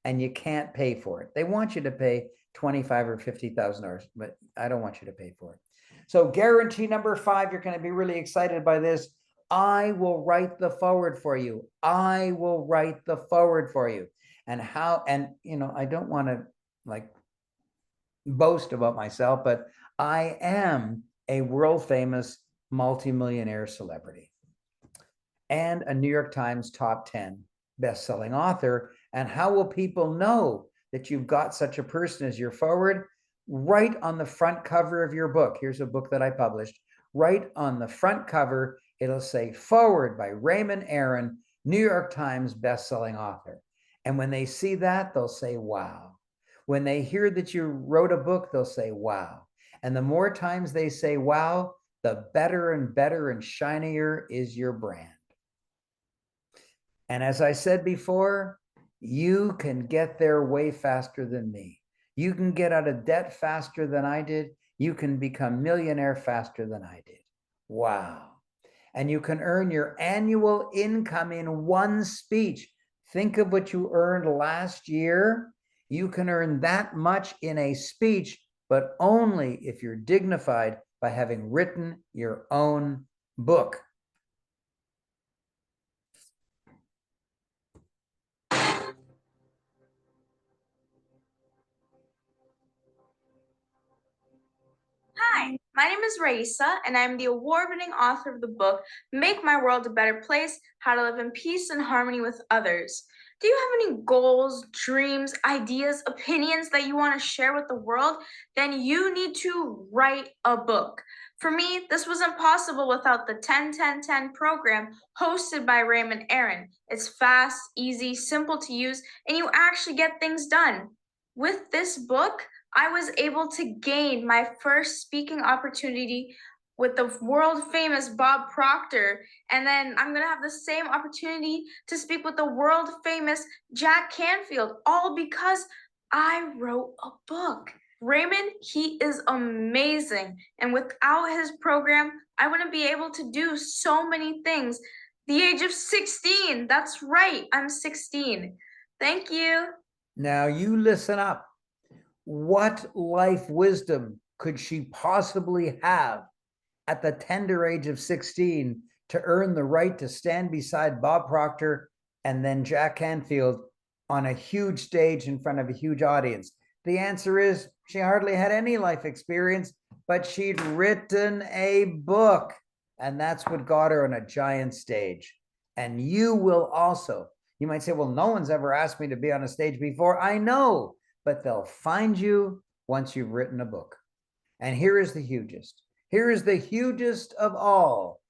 and you can't pay for it. They want you to pay $25,000 or $50,000, but I don't want you to pay for it. So guarantee number 5, you're going to be really excited by this. I will write the foreword for you. I will write the foreword for you. And how, and you know, I don't want to like boast about myself, but I am a world famous multimillionaire celebrity and a New York Times top 10 best-selling author. And how will people know that you've got such a person as your foreword? Right on the front cover of your book. Here's a book that I published. Right on the front cover, it'll say foreword by Raymond Aaron, New York Times best-selling author. And when they see that, they'll say, wow. When they hear that you wrote a book, they'll say, wow. And the more times they say, wow, the better and shinier is your brand. And as I said before, you can get there way faster than me. You can get out of debt faster than I did. You can become millionaire faster than I did. Wow. And you can earn your annual income in one speech. Think of what you earned last year. You can earn that much in a speech, but only if you're dignified by having written your own book. Hi, my name is Raisa, and I'm the award-winning author of the book, Make My World a Better Place, How to Live in Peace and Harmony with Others. Do you have any goals, dreams, ideas, opinions that you want to share with the world? Then you need to write a book. For me, this wasn't possible without the 10-10-10 program hosted by Raymond Aaron. It's fast, easy, simple to use, and you actually get things done. With this book, I was able to gain my first speaking opportunity with the world famous Bob Proctor. And then I'm going to have the same opportunity to speak with the world famous Jack Canfield, all because I wrote a book. Raymond, he is amazing. And without his program, I wouldn't be able to do so many things. The age of 16. That's right. I'm 16. Thank you. Now you listen up. What life wisdom could she possibly have at the tender age of 16 to earn the right to stand beside Bob Proctor and then Jack Canfield on a huge stage in front of a huge audience? The answer is she hardly had any life experience, but she'd written a book, and that's what got her on a giant stage. And you will also. You might say, well, no one's ever asked me to be on a stage before. I know, but they'll find you once you've written a book. And here is the hugest. Here is the hugest of all.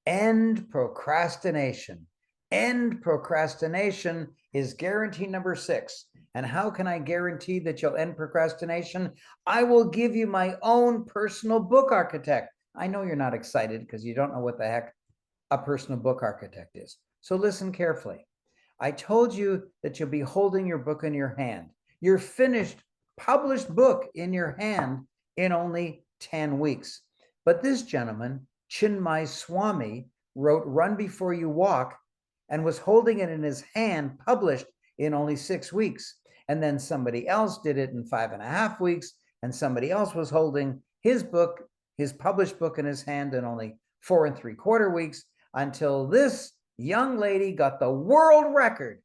End procrastination. End procrastination is guarantee number 6. And how can I guarantee that you'll end procrastination? I will give you my own personal book architect. I know you're not excited because you don't know what the heck a personal book architect is. So listen carefully. I told you that you'll be holding your book in your hand. Your finished, published book in your hand in only 10 weeks. But this gentleman, Chinmay Swami, wrote Run Before You Walk and was holding it in his hand, published in only 6 weeks. And then somebody else did it in 5.5 weeks, and somebody else was holding his book, his published book in his hand in only 4.75 weeks, until this young lady got the world record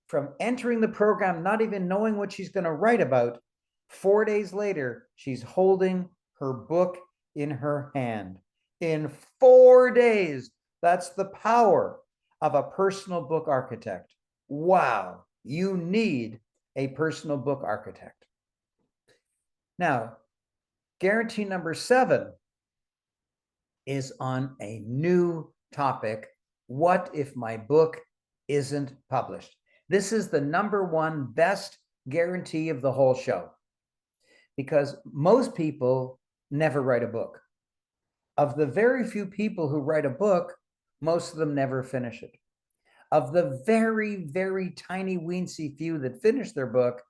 from entering the program, not even knowing what she's going to write about. 4 days later, she's holding her book in her hand. In 4 days, that's the power of a personal book architect. Wow, you need a personal book architect. Now, Guarantee number 7 is on a new topic. What if my book isn't published? This is the number 1 best guarantee of the whole show, because most people never write a book. Of the very few people who write a book, most of them never finish it. Of the very, very tiny weensy few that finish their book,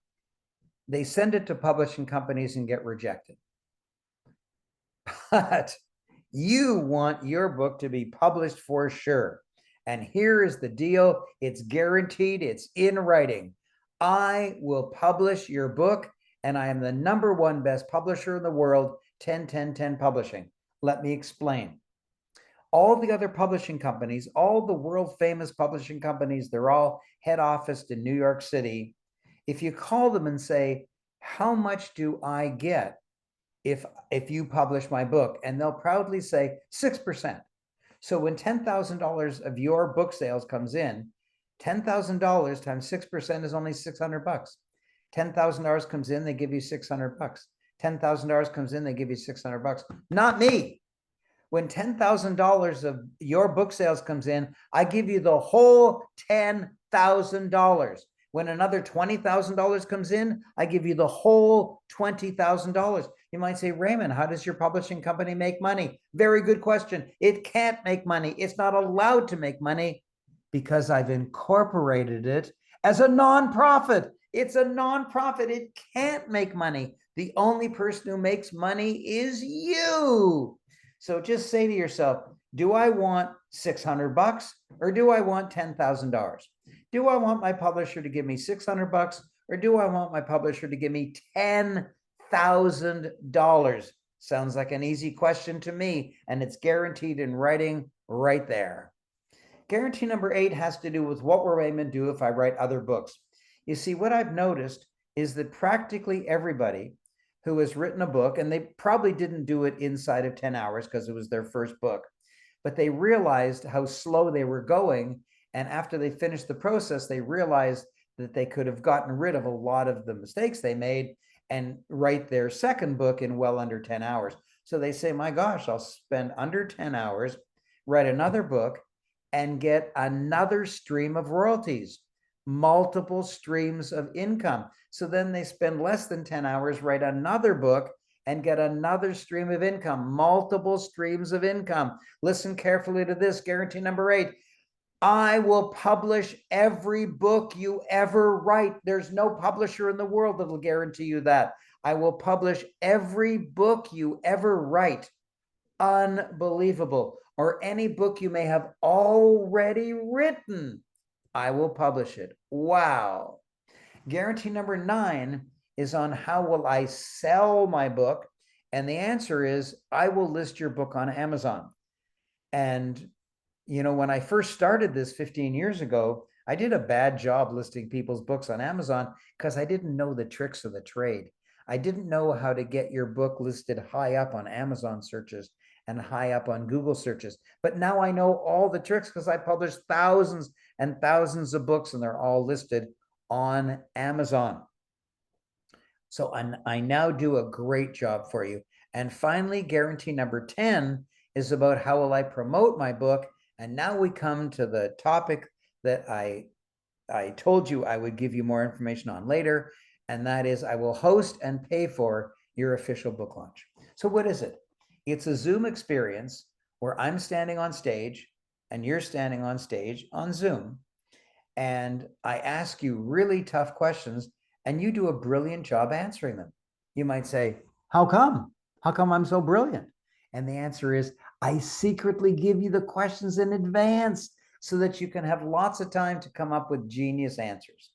they send it to publishing companies and get rejected. But you want your book to be published for sure. And here is the deal. It's guaranteed. It's in writing. I will publish your book, and I am the number 1 best publisher in the world, 10-10-10 Publishing. Let me explain. All the other publishing companies, all the world famous publishing companies, they're all head officed in New York City. If you call them and say, how much do I get if you publish my book? And they'll proudly say 6%. So when $10,000 of your book sales comes in, $10,000 times 6% is only $600. $10,000 comes in, they give you $600. $10,000 comes in, they give you $600. Not me. When $10,000 of your book sales comes in, I give you the whole $10,000. When another $20,000 comes in, I give you the whole $20,000. You might say, Raymond, how does your publishing company make money? Very good question. It can't make money. It's not allowed to make money because I've incorporated it as a nonprofit. It's a nonprofit. It can't make money. The only person who makes money is you. So just say to yourself, do I want $600 or do I want $10,000? Do I want my publisher to give me $600 or do I want my publisher to give me $10,000? Sounds like an easy question to me, and it's guaranteed in writing right there. Guarantee number 8 has to do with what will Raymond do if I write other books. You see, what I've noticed is that practically everybody who has written a book, and they probably didn't do it inside of 10 hours because it was their first book, but they realized how slow they were going. And after they finished the process, they realized that they could have gotten rid of a lot of the mistakes they made and write their second book in well under 10 hours. So they say, my gosh, I'll spend under 10 hours, write another book, and get another stream of royalties, multiple streams of income. So then they spend less than 10 hours, write another book, and get another stream of income, multiple streams of income. Listen carefully to this, guarantee number 8. I will publish every book you ever write. There's no publisher in the world that will guarantee you that. I will publish every book you ever write. Unbelievable. Or any book you may have already written, I will publish it. Wow. Guarantee number 9 is on how will I sell my book? And the answer is, I will list your book on Amazon. And you know, when I first started this 15 years ago, I did a bad job listing people's books on Amazon because I didn't know the tricks of the trade. I didn't know how to get your book listed high up on Amazon searches and high up on Google searches. But now I know all the tricks because I published thousands and thousands of books and they're all listed on Amazon. So I now do a great job for you. And finally, guarantee number 10 is about how will I promote my book. And now we come to the topic that I told you I would give you more information on later, and that is I will host and pay for your official book launch. So what is it? It's a Zoom experience where I'm standing on stage and you're standing on stage on Zoom, and I ask you really tough questions and you do a brilliant job answering them. You might say, how come? How come I'm so brilliant? And the answer is, I secretly give you the questions in advance so that you can have lots of time to come up with genius answers.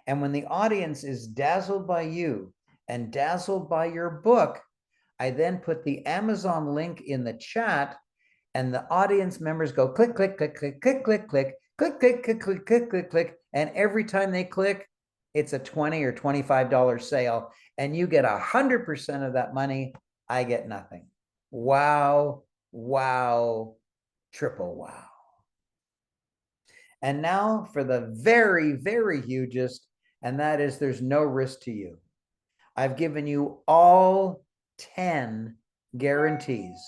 And when the audience is dazzled by you and dazzled by your book, I then put the Amazon link in the chat and the audience members go click, click, click, click, click, click, click, click, click, click, click, click, click, click. And every time they click, it's a $20 or $25 sale. And you get 100% of that money. I get nothing. Wow, wow, triple wow. And now for the very, very hugest, and that is there's no risk to you. I've given you all 10 guarantees.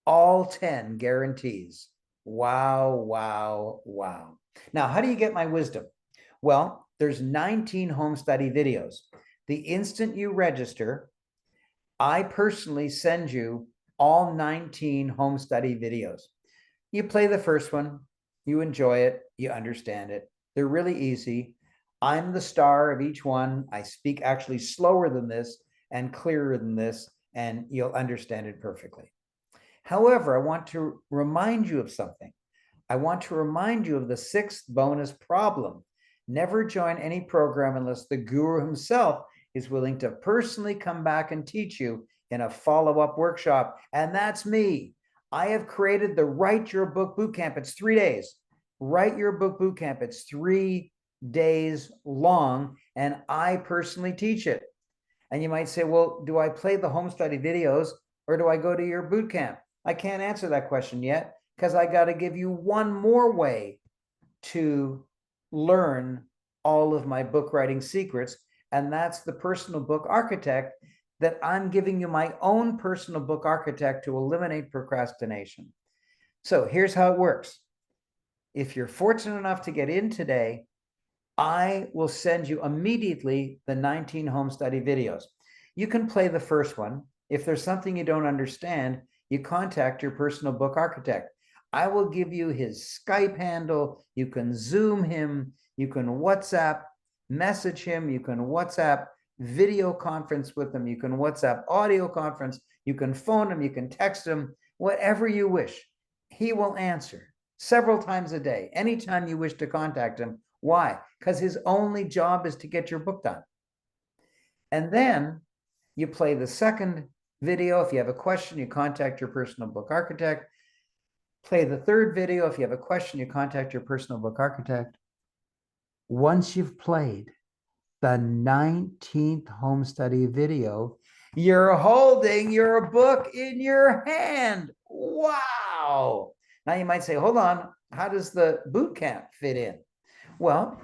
All 10 guarantees. Wow, wow, wow. Now, how do you get my wisdom? Well, there's 19 home study videos. The instant you register, I personally send you all 19 home study videos. You play the first one, you enjoy it, you understand it. They're really easy. I'm the star of each one. I speak actually slower than this and clearer than this, and you'll understand it perfectly. However, I want to remind you of something. I want to remind you of the 6th bonus problem. Never join any program unless the guru himself is willing to personally come back and teach you in a follow-up workshop. And that's me. I have created the Write Your Book Bootcamp. It's 3 days. Write Your Book Bootcamp. It's 3 days long, and I personally teach it. And you might say, well, do I play the home study videos or do I go to your bootcamp? I can't answer that question yet because I got to give you one more way to learn all of my book writing secrets. And that's the personal book architect, that I'm giving you my own personal book architect to eliminate procrastination. So here's how it works. If you're fortunate enough to get in today, I will send you immediately the 19 home study videos. You can play the first one. If there's something you don't understand, you contact your personal book architect. I will give you his Skype handle. You can Zoom him. You can WhatsApp message him. You can WhatsApp video conference with him. You can WhatsApp audio conference. You can phone him. You can text him, whatever you wish. He will answer several times a day, anytime you wish to contact him. Why? Because his only job is to get your book done. And then you play the second video. If you have a question, you contact your personal book architect. Play the third video. If you have a question, you contact your personal book architect. Once you've played the 19th home study video, you're holding your book in your hand. Wow. Now you might say, hold on, how does the boot camp fit in? Well,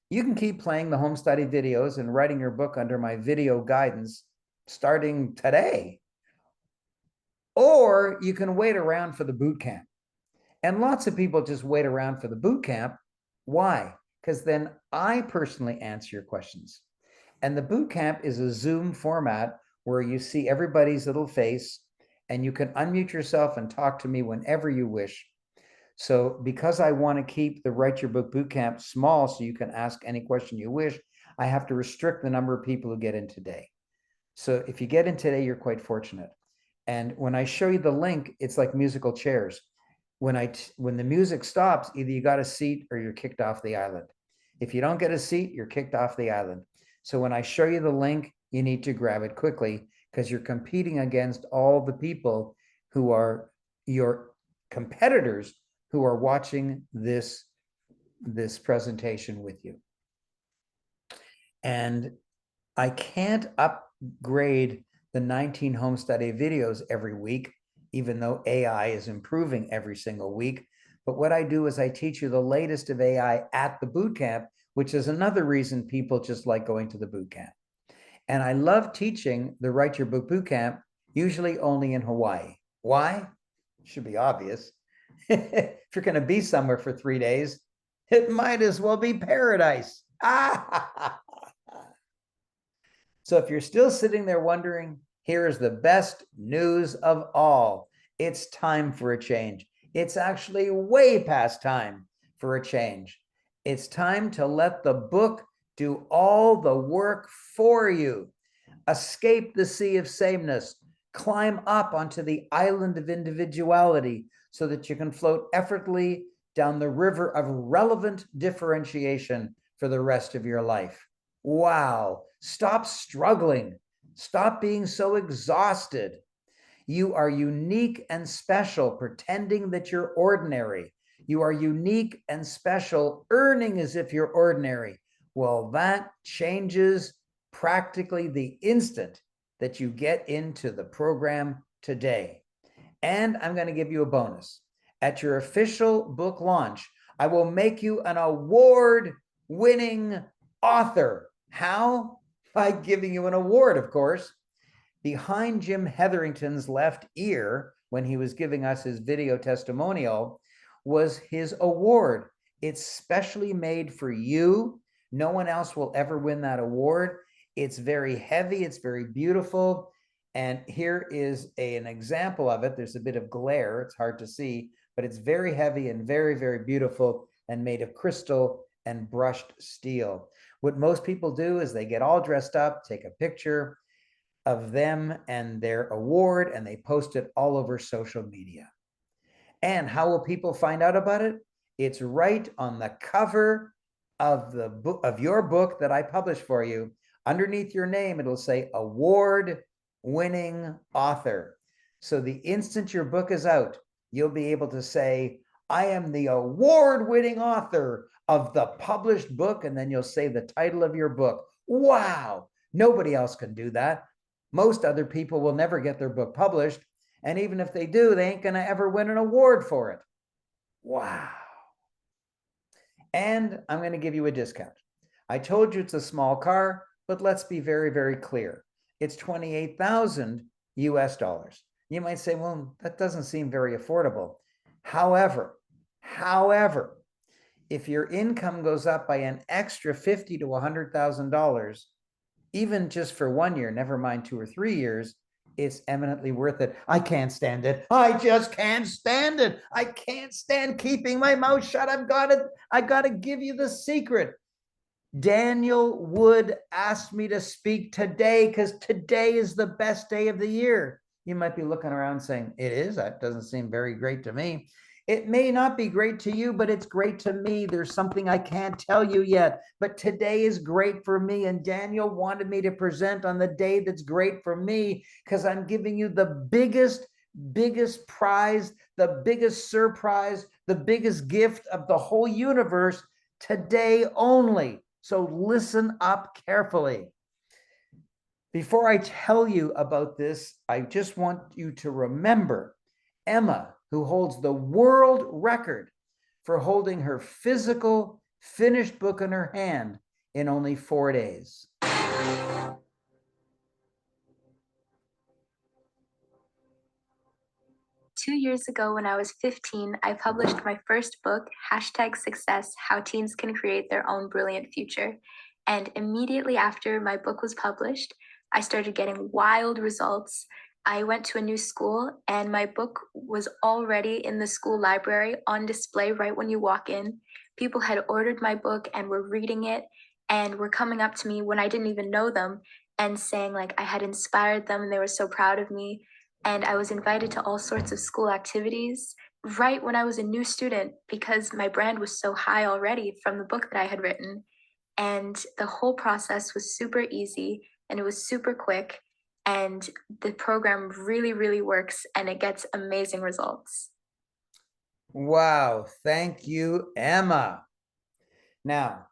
you can keep playing the home study videos and writing your book under my video guidance starting today. Or you can wait around for the boot camp. And lots of people just wait around for the boot camp. Why? Because then I personally answer your questions. And the boot camp is a Zoom format where you see everybody's little face and you can unmute yourself and talk to me whenever you wish. So because I want to keep the Write Your Book Bootcamp small so you can ask any question you wish, I have to restrict the number of people who get in today. So if you get in today, you're quite fortunate. And when I show you the link, it's like musical chairs. When the music stops, either you got a seat or you're kicked off the island. If you don't get a seat, you're kicked off the island. So when I show you the link, you need to grab it quickly because you're competing against all the people who are your competitors who are watching this presentation with you. And I can't upgrade the 19 home study videos every week, even though AI is improving every single week. But what I do is I teach you the latest of AI at the boot camp, which is another reason people just like going to the boot camp. And I love teaching the Write Your Book Bootcamp, usually only in Hawaii. Why? Should be obvious. If you're going to be somewhere for 3 days, it might as well be paradise. So if you're still sitting there wondering, here's the best news of all. It's time for a change. It's actually way past time for a change. It's time to let the book do all the work for you. Escape the sea of sameness. Climb up onto the island of individuality so that you can float effortlessly down the river of relevant differentiation for the rest of your life. Wow. Stop struggling. Stop being so exhausted. You are unique and special, pretending that you're ordinary. You are unique and special, earning as if you're ordinary. Well, that changes practically the instant that you get into the program today. And I'm going to give you a bonus. At your official book launch, I will make you an award-winning author. How? By giving you an award, of course. behind Jim Hetherington's left ear, when he was giving us his video testimonial, was his award. It's specially made for you. No one else will ever win that award. It's very heavy, it's very beautiful. And here is an example of it. There's a bit of glare, it's hard to see, but it's very heavy and very, very beautiful and made of crystal and brushed steel. What most people do is they get all dressed up, take a picture of them and their award, and they post it all over social media. And how will people find out about it? It's right on the cover of the book, of your book that I published for you. Underneath your name, it'll say award-winning author. So the instant your book is out, you'll be able to say, I am the award-winning author of the published book, and then you'll say the title of your book. Wow, nobody else can do that. Most other people will never get their book published, and even if they do, they ain't gonna ever win an award for it. Wow. And I'm gonna give you a discount. I told you it's a small car, but let's be very, very clear. It's 28,000 US dollars. You might say, well, that doesn't seem very affordable. However, if your income goes up by an extra $50,000 to $100,000, even just for 1 year, never mind 2 or 3 years, it's eminently worth it. I can't stand it. I just can't stand it. I can't stand keeping my mouth shut. I gotta give you the secret. Daniel Wood asked me to speak today because today is the best day of the year. You might be looking around saying, it is? That doesn't seem very great to me. It may not be great to you, but it's great to me. There's something I can't tell you yet, but today is great for me. And Daniel wanted me to present on the day that's great for me because I'm giving you the biggest prize, the biggest surprise, the biggest gift of the whole universe today only. So listen up carefully. Before I tell you about this, I just want you to remember Emma, who holds the world record for holding her physical finished book in her hand in only 4 days. 2 years ago, when I was 15, I published my first book, #Success: How Teens Can Create Their Own Brilliant Future. And immediately after my book was published, I started getting wild results. I went to a new school, and my book was already in the school library on display right when you walk in. People had ordered my book and were reading it and were coming up to me when I didn't even know them and saying like I had inspired them and they were so proud of me. And I was invited to all sorts of school activities right when I was a new student because my brand was so high already from the book that I had written. And the whole process was super easy and it was super quick. And the program really, really works and it gets amazing results. Wow, thank you, Emma. Now,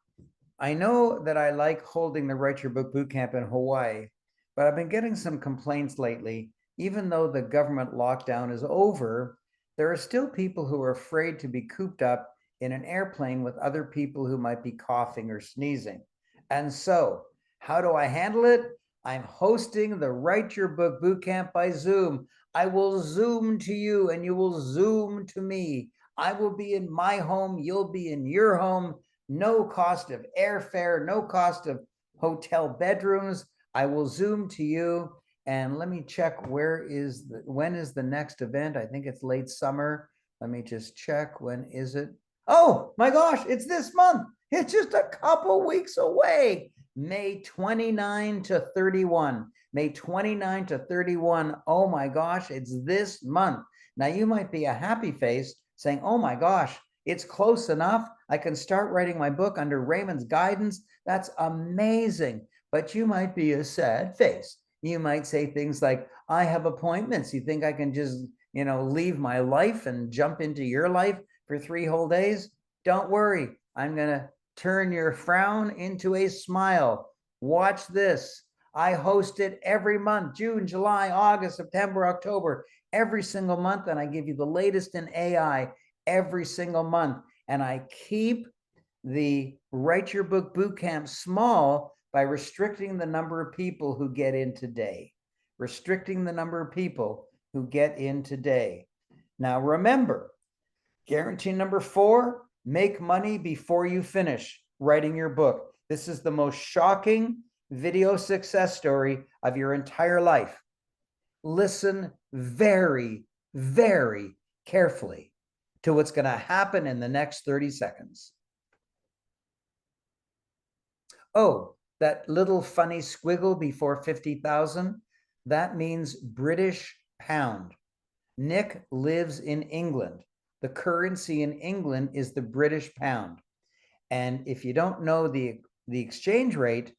I know that I like holding the Write Your Book Bootcamp in Hawaii, but I've been getting some complaints lately. Even though the government lockdown is over, there are still people who are afraid to be cooped up in an airplane with other people who might be coughing or sneezing. And so, how do I handle it? I'm hosting the Write Your Book Bootcamp by Zoom. I will Zoom to you and you will Zoom to me. I will be in my home, you'll be in your home. No cost of airfare, no cost of hotel bedrooms. I will Zoom to you. And let me check when is the next event? I think it's late summer. Let me just check. When is it? Oh my gosh, it's this month. It's just a couple weeks away. May 29 to 31. May 29 to 31. Oh my gosh, it's this month. Now you might be a happy face saying, oh my gosh, it's close enough. I can start writing my book under Raymond's guidance. That's amazing. But you might be a sad face. You might say things like, I have appointments. You think I can just, leave my life and jump into your life for 3 whole days? Don't worry. I'm going to turn your frown into a smile. Watch this. I host it every month, June, July, August, September, October, every single month. And I give you the latest in AI every single month. And I keep the Write Your Book Bootcamp small by restricting the number of people who get in today. restricting the number of people who get in today. Now remember, guarantee number 4, make money before you finish writing your book. This is the most shocking video success story of your entire life. Listen very, very carefully to what's going to happen in the next 30 seconds. Oh, that little funny squiggle before 50,000, that means British pound. Nick lives in England. The currency in England is the British pound. And if you don't know the exchange rate,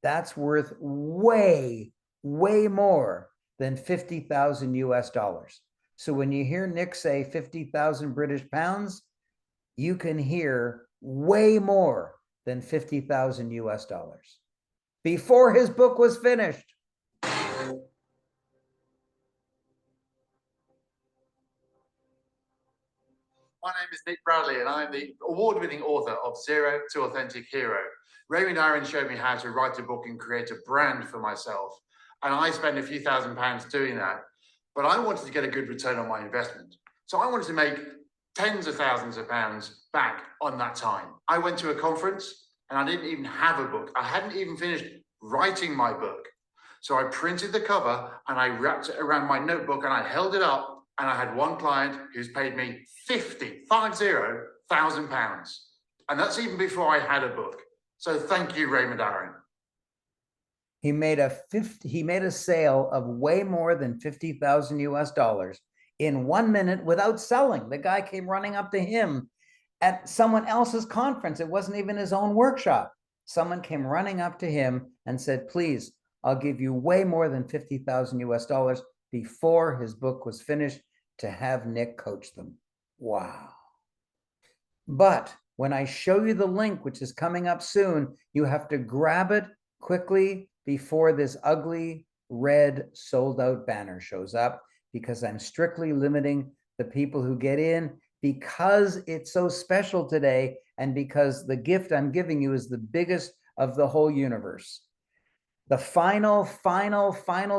that's worth way, way more than 50,000 US dollars. So when you hear Nick say 50,000 British pounds, you can hear way more than 50,000 US dollars. Before his book was finished. My name is Nick Bradley, and I'm the award-winning author of Zero to Authentic Hero. Raymond Aaron showed me how to write a book and create a brand for myself, and I spent a few £1,000s doing that. But I wanted to get a good return on my investment. So I wanted to make tens of thousands of pounds back on that time. I went to a conference and I didn't even have a book. I hadn't even finished writing my book. So I printed the cover and I wrapped it around my notebook and I held it up, and I had one client who's paid me £50,000. And that's even before I had a book. So thank you, Raymond Aaron. He made a sale of way more than 50,000 US dollars in 1 minute without selling. The guy came running up to him at someone else's conference. It wasn't even his own workshop. Someone came running up to him and said, please, I'll give you way more than 50,000 US dollars before his book was finished to have Nick coach them. Wow. But when I show you the link, which is coming up soon, you have to grab it quickly before this ugly red sold out banner shows up, because I'm strictly limiting the people who get in, because it's so special today and because the gift I'm giving you is the biggest of the whole universe. The final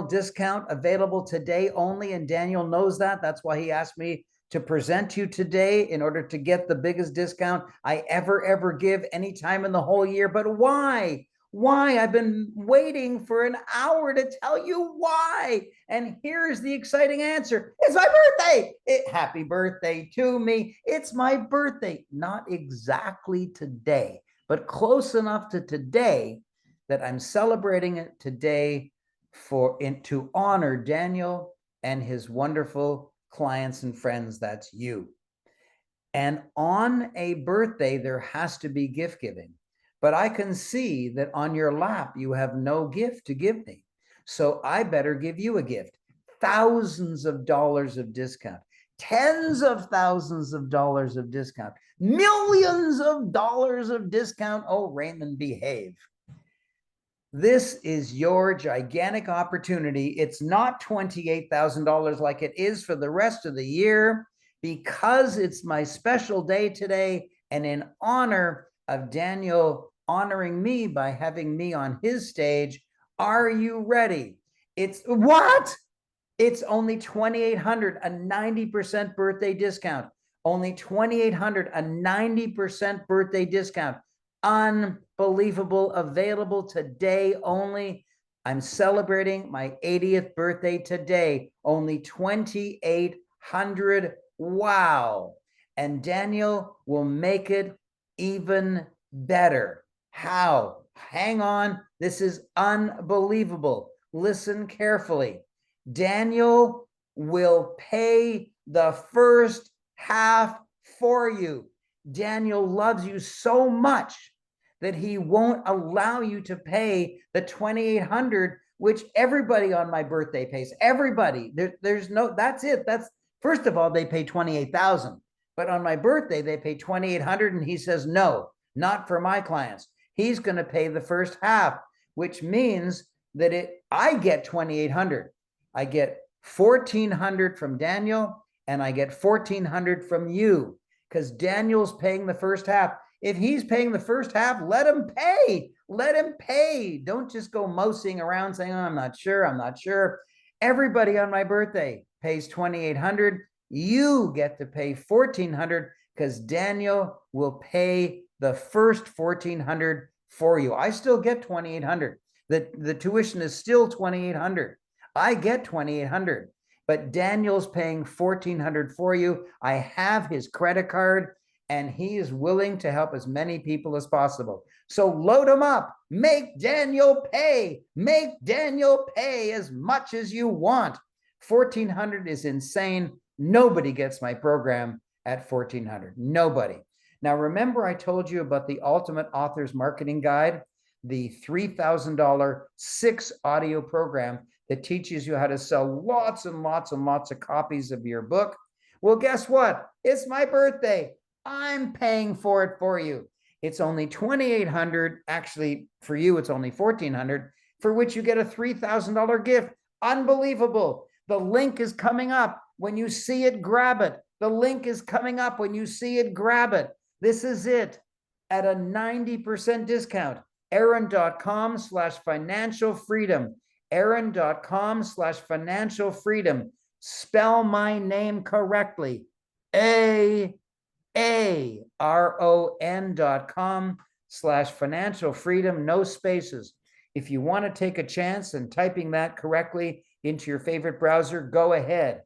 discount available today only, and Daniel knows that. That's why he asked me to present you today in order to get the biggest discount I ever give any time in the whole year. But why? Why? I've been waiting for an hour to tell you why. And here's the exciting answer. It's my birthday. Happy birthday to me. It's my birthday. Not exactly today, but close enough to today that I'm celebrating it today to honor Daniel and his wonderful clients and friends. That's you. And on a birthday, there has to be gift giving. But I can see that on your lap, you have no gift to give me. So I better give you a gift. Thousands of dollars of discount, tens of thousands of dollars of discount, millions of dollars of discount. Oh, Raymond, behave. This is your gigantic opportunity. It's not $28,000 like it is for the rest of the year, because it's my special day today. And in honor of Daniel honoring me by having me on his stage, are you ready? It's what? It's only $2,800, a 90% birthday discount. Only $2,800, a 90% birthday discount. Unbelievable, available today only. I'm celebrating my 80th birthday today. Only $2,800. Wow. And Daniel will make it even better. How? Hang on. This is unbelievable. Listen carefully. Daniel will pay the first half for you. Daniel loves you so much that he won't allow you to pay the $2,800, which everybody on my birthday pays. Everybody. There's no, that's it. That's, first of all, they pay $28,000. But on my birthday, they pay $2,800, and he says, no, not for my clients. He's going to pay the first half, which means that I get $2,800. I get $1,400 from Daniel, and I get $1,400 from you, because Daniel's paying the first half. If he's paying the first half, let him pay. Let him pay. Don't just go mousing around saying, oh, I'm not sure. I'm not sure. Everybody on my birthday pays $2,800. You get to pay $1,400 because Daniel will pay the first $1,400 for you. I still get $2,800. The tuition is still $2,800. I get $2,800, but Daniel's paying $1,400 for you. I have his credit card, and he is willing to help as many people as possible. So load him up. Make Daniel pay. Make Daniel pay as much as you want. $1,400 is insane. Nobody gets my program at $1,400. Nobody. Now, remember I told you about the Ultimate Authors Marketing Guide, the $3,000 6-audio program that teaches you how to sell lots and lots and lots of copies of your book. Well, guess what? It's my birthday. I'm paying for it for you. It's only $2,800. Actually, for you, it's only $1,400, for which you get a $3,000 gift. Unbelievable. The link is coming up. When you see it, grab it. The link is coming up. When you see it, grab it. This is it at a 90% discount. Aaron.com/financial freedom. Aaron.com/financial freedom. Spell my name correctly. AARON.com/financial freedom. No spaces. If you want to take a chance in typing that correctly into your favorite browser, go ahead.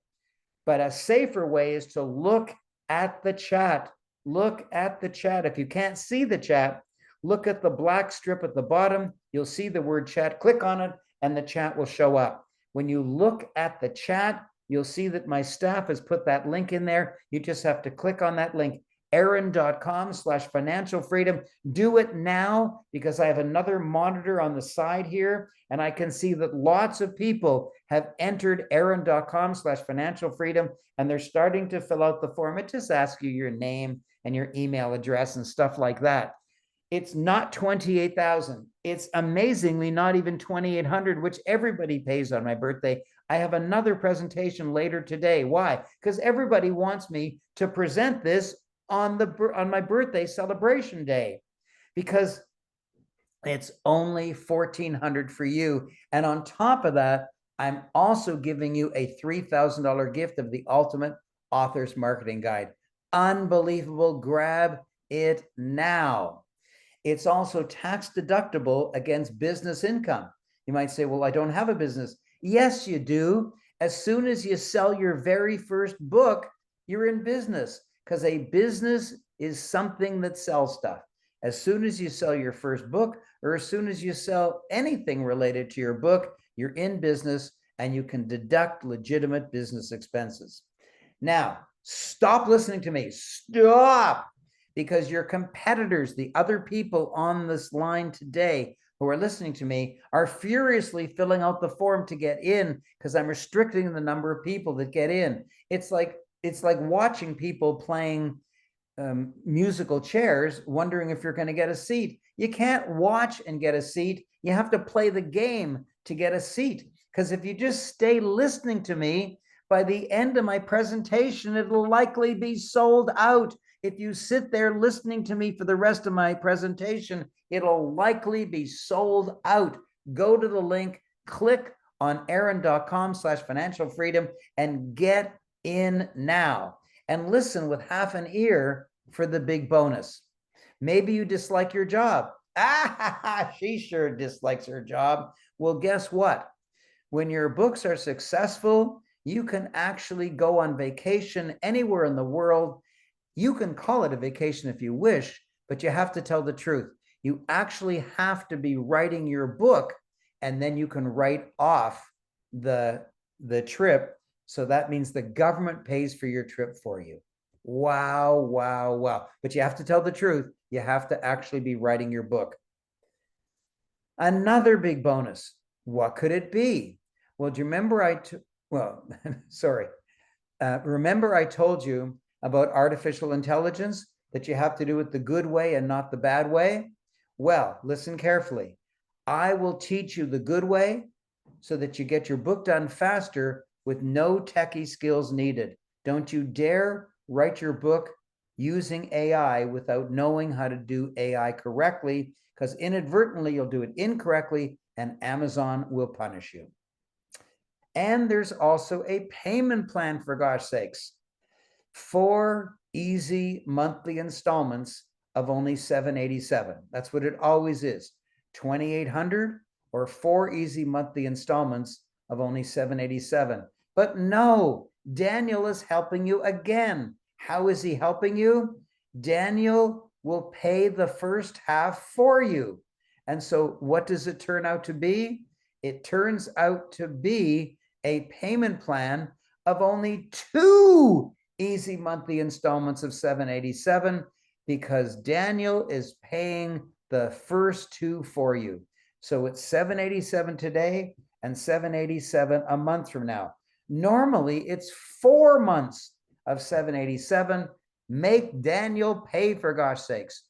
But a safer way is to look at the chat. Look at the chat. If you can't see the chat, look at the black strip at the bottom. You'll see the word chat. Click on it and the chat will show up. When you look at the chat, you'll see that my staff has put that link in there. You just have to click on that link, Aaron.com/financial freedom. Do it now, because I have another monitor on the side here, and I can see that lots of people have entered Aaron.com/financial freedom, and they're starting to fill out the form. It just asks you your name and your email address and stuff like that. It's not 28,000. It's amazingly not even 2,800, which everybody pays on my birthday. I have another presentation later today. Why? Because everybody wants me to present this on my birthday celebration day, because it's only $1,400 for you. And on top of that, I'm also giving you a $3,000 gift of the Ultimate Authors Marketing Guide. Unbelievable. Grab it now. It's also tax deductible against business income. You might say, well, I don't have a business. Yes, you do. As soon as you sell your very first book, you're in business, because a business is something that sells stuff. As soon as you sell your first book, or as soon as you sell anything related to your book, you're in business and you can deduct legitimate business expenses. Now, stop listening to me. Stop. Because your competitors, the other people on this line today who are listening to me, are furiously filling out the form to get in, because I'm restricting the number of people that get in. It's like watching people playing musical chairs, wondering if you're going to get a seat. You can't watch and get a seat. You have to play the game to get a seat. Because if you just stay listening to me, by the end of my presentation, it'll likely be sold out. If you sit there listening to me for the rest of my presentation, it'll likely be sold out. Go to the link, click on Aaron.com/financial freedom and get in now. And listen with half an ear for the big bonus. Maybe you dislike your job. She sure dislikes her job. Well, guess what? When your books are successful, you can actually go on vacation anywhere in the world. You can call it a vacation if you wish, but you have to tell the truth. You actually have to be writing your book, and then you can write off the trip. So that means the government pays for your trip for you. Wow, wow, wow. But you have to tell the truth. You have to actually be writing your book. Another big bonus. What could it be? Well, do you remember remember I told you about artificial intelligence, that you have to do it the good way and not the bad way? Well, listen carefully. I will teach you the good way so that you get your book done faster with no techie skills needed. Don't you dare write your book using AI without knowing how to do AI correctly, because inadvertently you'll do it incorrectly and Amazon will punish you. And there's also a payment plan, for gosh sakes. 4 easy monthly installments of only $787. That's what it always is. $2,800 or 4 easy monthly installments of only $787. But no, Daniel is helping you again. How is he helping you? Daniel will pay the first half for you. And so what does it turn out to be? It turns out to be a payment plan of only 2 easy monthly installments of $787 because Daniel is paying the first 2 for you. So it's $787 today and $787 a month from now. Normally it's 4 months of $787. Make Daniel pay, for gosh sakes.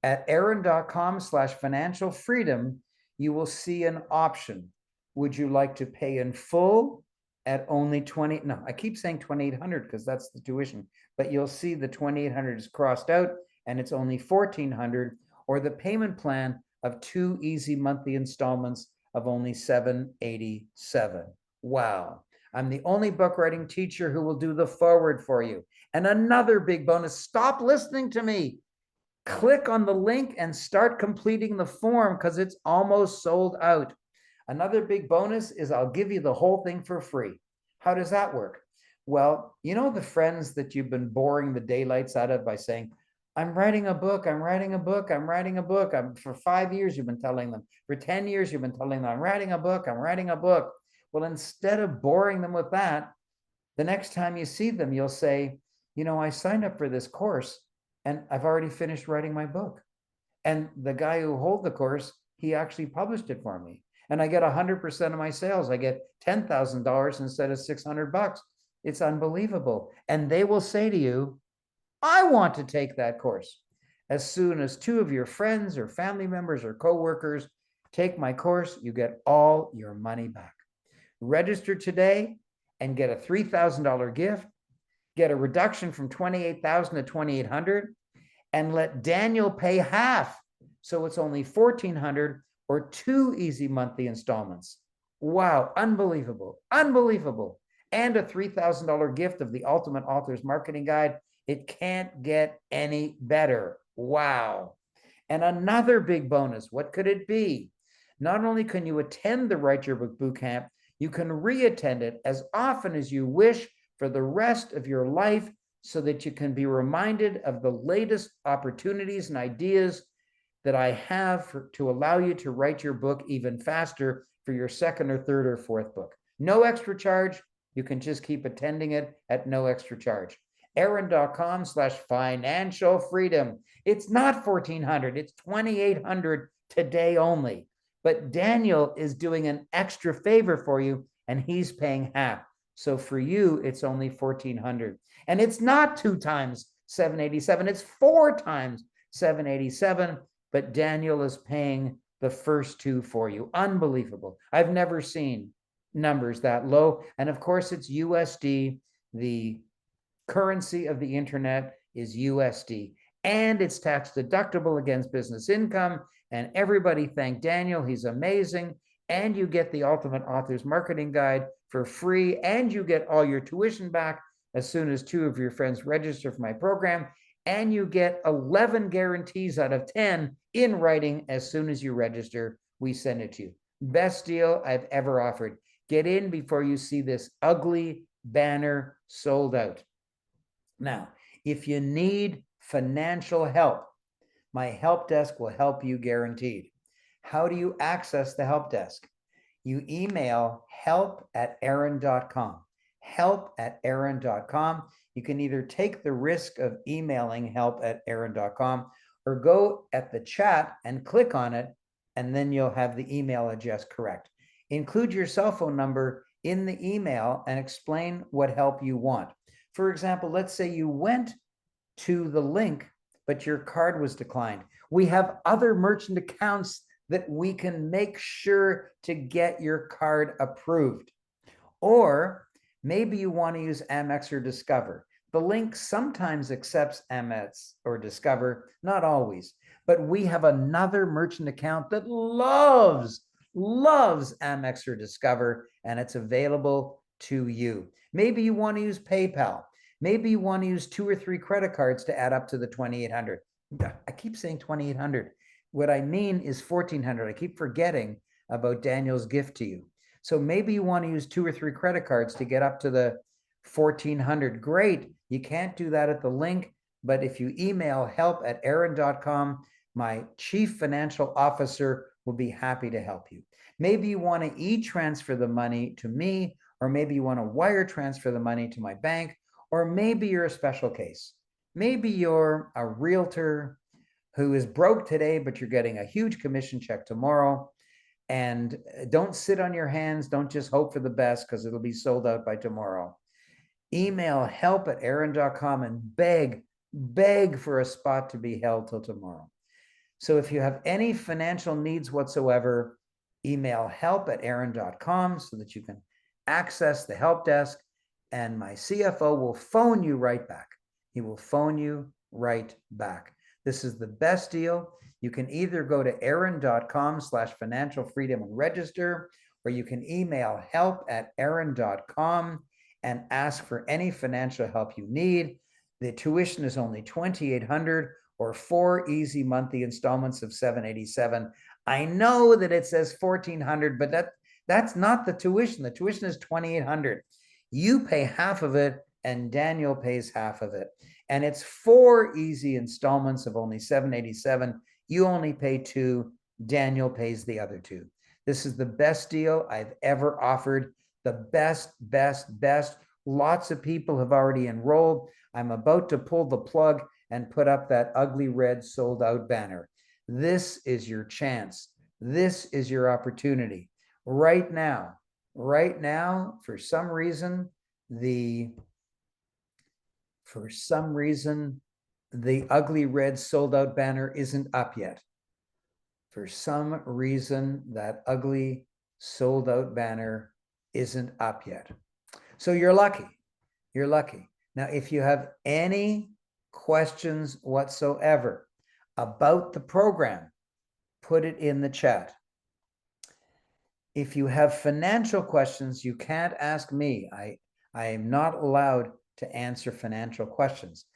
At aaron.com/financial freedom, you will see an option. Would you like to pay in full at only 20? No, I keep saying 2,800 because that's the tuition, but you'll see the 2,800 is crossed out and it's only 1,400, or the payment plan of 2 easy monthly installments of only $787. Wow. I'm the only book writing teacher who will do the forward for you. And another big bonus, stop listening to me. Click on the link and start completing the form because it's almost sold out. Another big bonus is I'll give you the whole thing for free. How does that work? Well, you know the friends that you've been boring the daylights out of by saying, I'm writing a book, I'm writing a book, I'm writing a book. For 5 years, you've been telling them. For 10 years, you've been telling them, I'm writing a book, I'm writing a book. Well, instead of boring them with that, the next time you see them, you'll say, you know, I signed up for this course and I've already finished writing my book. And the guy who held the course, he actually published it for me. And I get 100% of my sales. I get $10,000 instead of $600. It's unbelievable. And they will say to you, I want to take that course. As soon as 2 of your friends or family members or coworkers take my course, you get all your money back. Register today and get a $3,000 gift, get a reduction from $28,000 to $2,800, and let Daniel pay half. So it's only $1,400 or 2 easy monthly installments. Wow, unbelievable, unbelievable. And a $3,000 gift of the Ultimate Author's Marketing Guide. It can't get any better. Wow. And another big bonus, what could it be? Not only can you attend the Write Your Book Bootcamp, you can re-attend it as often as you wish for the rest of your life so that you can be reminded of the latest opportunities and ideas that I have to allow you to write your book even faster for your 2nd or 3rd or 4th book. No extra charge. You can just keep attending it at no extra charge. Aaron.com/financial freedom. It's not $1,400, it's $2,800 today only. But Daniel is doing an extra favor for you and he's paying half. So for you, it's only $1,400. And it's not 2 times $787, it's 4 times $787. But Daniel is paying the first 2 for you. Unbelievable. I've never seen numbers that low. And of course, it's USD. The currency of the internet is USD. And it's tax deductible against business income. And everybody thank Daniel. He's amazing. And you get the Ultimate Author's Marketing Guide for free. And you get all your tuition back as soon as 2 of your friends register for my program. And you get 11 guarantees out of 10 in writing as soon as you register. We send it to you. Best deal I've ever offered. Get in before you see this ugly banner sold out. Now, if you need financial help, my help desk will help you guaranteed. How do you access the help desk? You email help@aaron.com. help@aaron.com. You can either take the risk of emailing help@aaron.com or go at the chat and click on it, and then you'll have the email address correct. Include your cell phone number in the email and explain what help you want. For example, let's say you went to the link, but your card was declined. We have other merchant accounts that we can make sure to get your card approved. Or maybe you want to use Amex or Discover. The link sometimes accepts Amex or Discover, not always, but we have another merchant account that loves loves Amex or Discover, and it's available to you. Maybe you want to use PayPal. Maybe you want to use 2 or 3 credit cards to add up to the 2,800. I keep saying 2,800. What I mean is 1,400. I keep forgetting about Daniel's gift to you. So maybe you want to use 2 or 3 credit cards to get up to the 1,400. Great. You can't do that at the link, but if you email help@aarron.com, my chief financial officer will be happy to help you. Maybe you want to e-transfer the money to me, or maybe you want to wire transfer the money to my bank, or maybe you're a special case. Maybe you're a realtor who is broke today, but you're getting a huge commission check tomorrow. And don't sit on your hands. Don't just hope for the best, because it'll be sold out by tomorrow. Email help@aarron.com and beg for a spot to be held till tomorrow. So if you have any financial needs whatsoever, email help@aarron.com so that you can access the help desk, and my CFO will phone you right back. He will phone you right back. This is the best deal. You can either go to aarron.com/financial freedom and register, or you can email help@aarron.com and ask for any financial help you need. The tuition is only $2,800, or 4 easy monthly installments of $787. I know that it says $1,400, but that's not the tuition. The tuition is $2,800. You pay half of it, and Daniel pays half of it. And it's 4 easy installments of only $787. You only pay 2. Daniel pays the other 2. This is the best deal I've ever offered. The best. Lots of people have already enrolled. I'm about to pull the plug and put up that ugly red sold out banner. This is your chance. This is your opportunity. Right now, for some reason, the ugly red sold out banner isn't up yet. For some reason, that ugly sold out banner isn't up yet. So you're lucky. You're lucky. Now, if you have any questions whatsoever about the program, put it in the chat. If you have financial questions, you can't ask me. I am not allowed to answer financial questions,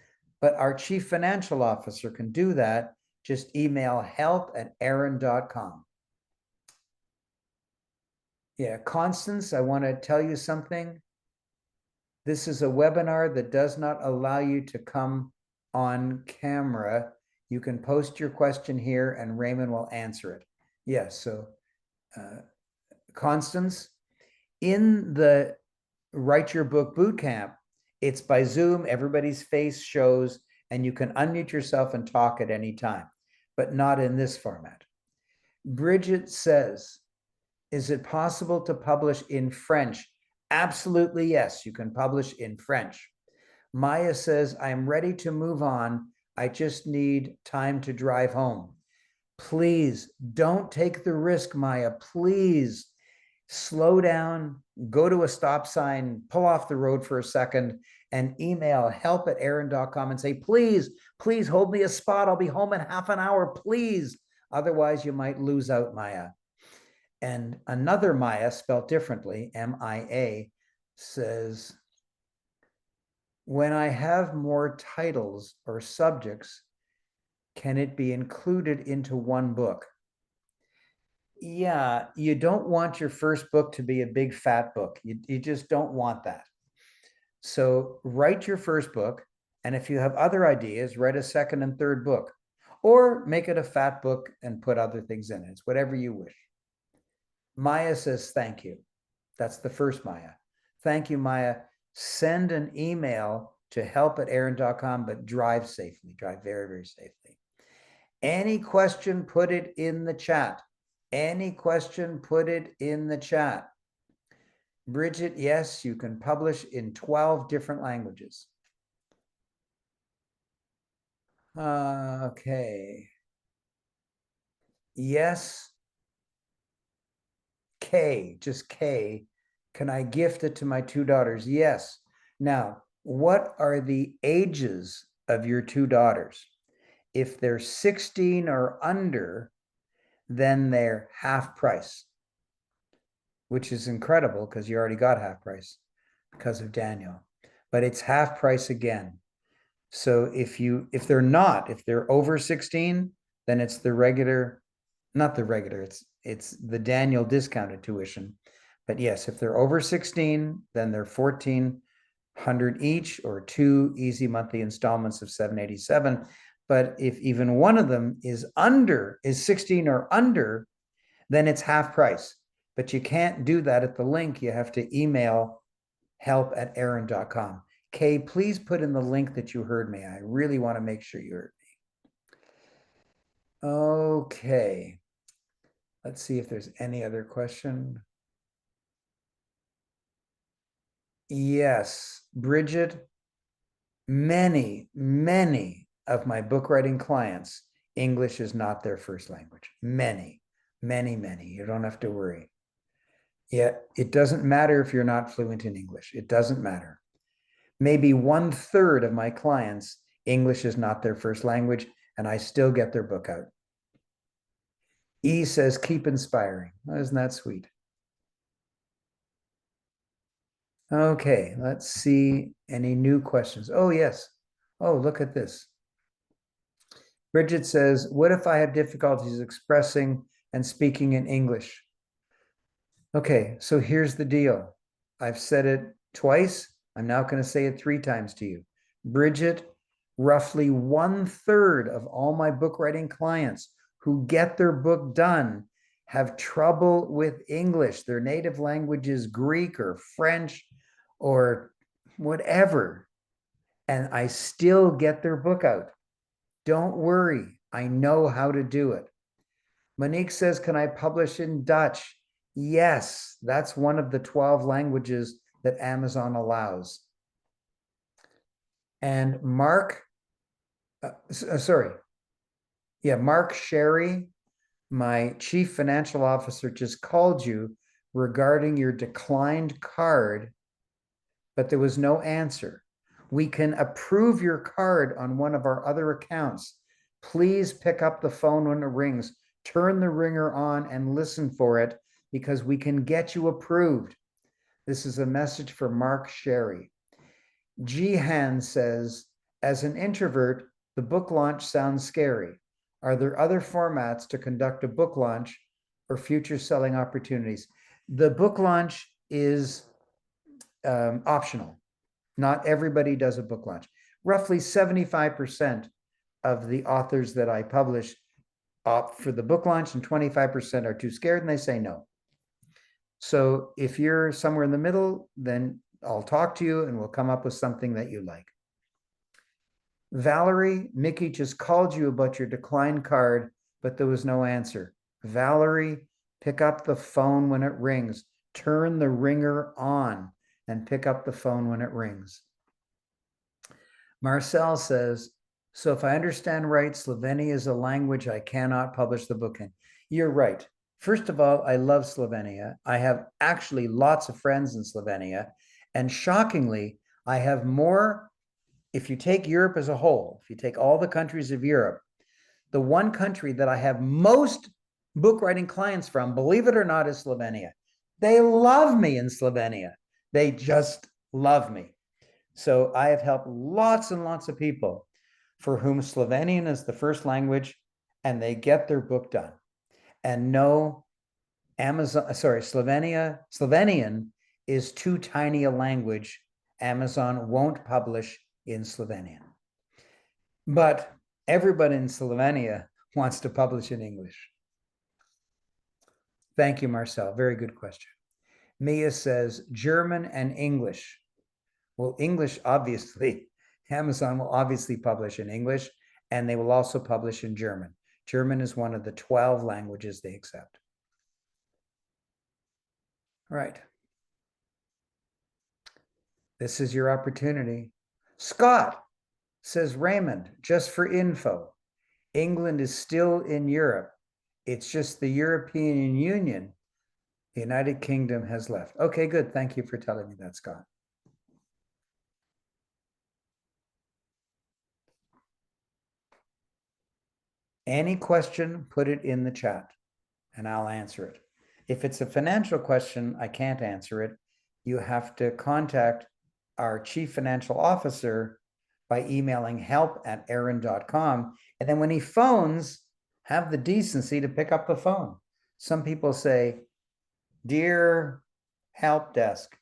but our chief financial officer can do that. Just email help@aarron.com. Yeah, Constance, I want to tell you something. This is a webinar that does not allow you to come on camera. You can post your question here and Raymond will answer it. Yes, so Constance, in the Write Your Book Bootcamp, it's by Zoom, everybody's face shows, and you can unmute yourself and talk at any time, but not in this format. Bridget says, is it possible to publish in French? Absolutely, yes, you can publish in French. Maya says, I'm ready to move on. I just need time to drive home. Please don't take the risk, Maya. Please slow down, go to a stop sign, pull off the road for a second, and email help@aarron.com and say, please hold me a spot. I'll be home in half an hour, please. Otherwise, you might lose out, Maya. And another Maya, spelled differently, M-I-A, says, when I have more titles or subjects, can it be included into one book? Yeah, you don't want your first book to be a big fat book. You just don't want that. So write your first book, and if you have other ideas, write a second and third book, or make it a fat book and put other things in it. It's whatever you wish. Maya says, thank you. That's the first Maya. Thank you, Maya. Send an email to help@aarron.com, but drive safely. Drive very, very safely. Any question, put it in the chat. Any question, put it in the chat. Bridget, yes, you can publish in 12 different languages. Okay. Yes. K, just K. Can I gift it to my 2 daughters? Yes. Now, what are the ages of your 2 daughters? If they're 16 or under, then they're half price. which is incredible because you already got half price because of Daniel, but it's half price again. So if they're over 16, then it's the regular, not the regular, it's the Daniel discounted tuition. But yes, if they're over 16, then they're 1,400 each, or 2 easy monthly installments of 787. But if even one of them is 16 or under, then it's half price. But you can't do that at the link. You have to email help@aaron.com. Kay, please put in the link that you heard me. I really want to make sure you heard me. Okay. Let's see if there's any other question. Yes, Bridget, many of my book writing clients, English is not their first language. Many. You don't have to worry. Yet it doesn't matter if you're not fluent in English. It doesn't matter. Maybe 1/3 of my clients, English is not their first language, and I still get their book out. E says, keep inspiring. Oh, isn't that sweet? Okay, let's see any new questions. Oh, yes. Oh, look at this. Bridget says, what if I have difficulties expressing and speaking in English? Okay, so here's the deal. I've said it twice. I'm now going to say it 3 times to you. Bridget, roughly 1/3 of all my book writing clients who get their book done have trouble with English. Their native language is Greek or French or whatever. And I still get their book out. Don't worry. I know how to do it. Monique says, can I publish in Dutch? Yes, that's one of the 12 languages that Amazon allows. And Mark Sherry, my chief financial officer, just called you regarding your declined card, but there was no answer. We can approve your card on one of our other accounts. Please pick up the phone when it rings, turn the ringer on and listen for it, because we can get you approved. This is a message for Mark Sherry. Jihan says, as an introvert, the book launch sounds scary. Are there other formats to conduct a book launch or future selling opportunities? The book launch is optional. Not everybody does a book launch. Roughly 75% of the authors that I publish opt for the book launch, and 25% are too scared and they say no. So if you're somewhere in the middle, then I'll talk to you and we'll come up with something that you like. Valerie, Mickey just called you about your declined card, but there was no answer. Valerie, pick up the phone when it rings. Turn the ringer on and pick up the phone when it rings. Marcel says, so if I understand right, Slovenia is a language I cannot publish the book in. You're right. First of all, I love Slovenia. I have actually lots of friends in Slovenia. And shockingly, I have more, if you take Europe as a whole, if you take all the countries of Europe, the one country that I have most book writing clients from, believe it or not, is Slovenia. They love me in Slovenia. They just love me. So I have helped lots and lots of people for whom Slovenian is the first language, and they get their book done. And no, Slovenian is too tiny a language. Amazon won't publish in Slovenian. But everybody in Slovenia wants to publish in English. Thank you, Marcel. Very good question. Mia says German and English. Well, English, obviously, Amazon will obviously publish in English, and they will also publish in German. German is one of the 12 languages they accept. All right. This is your opportunity. Scott says, Raymond, just for info, England is still in Europe. It's just the European Union, the United Kingdom has left. Okay, good. Thank you for telling me that, Scott. Any question, put it in the chat and I'll answer it. If it's a financial question, I can't answer it. You have to contact our chief financial officer by emailing help@aaron.com. And then when he phones, have the decency to pick up the phone. Some people say, "Dear help desk,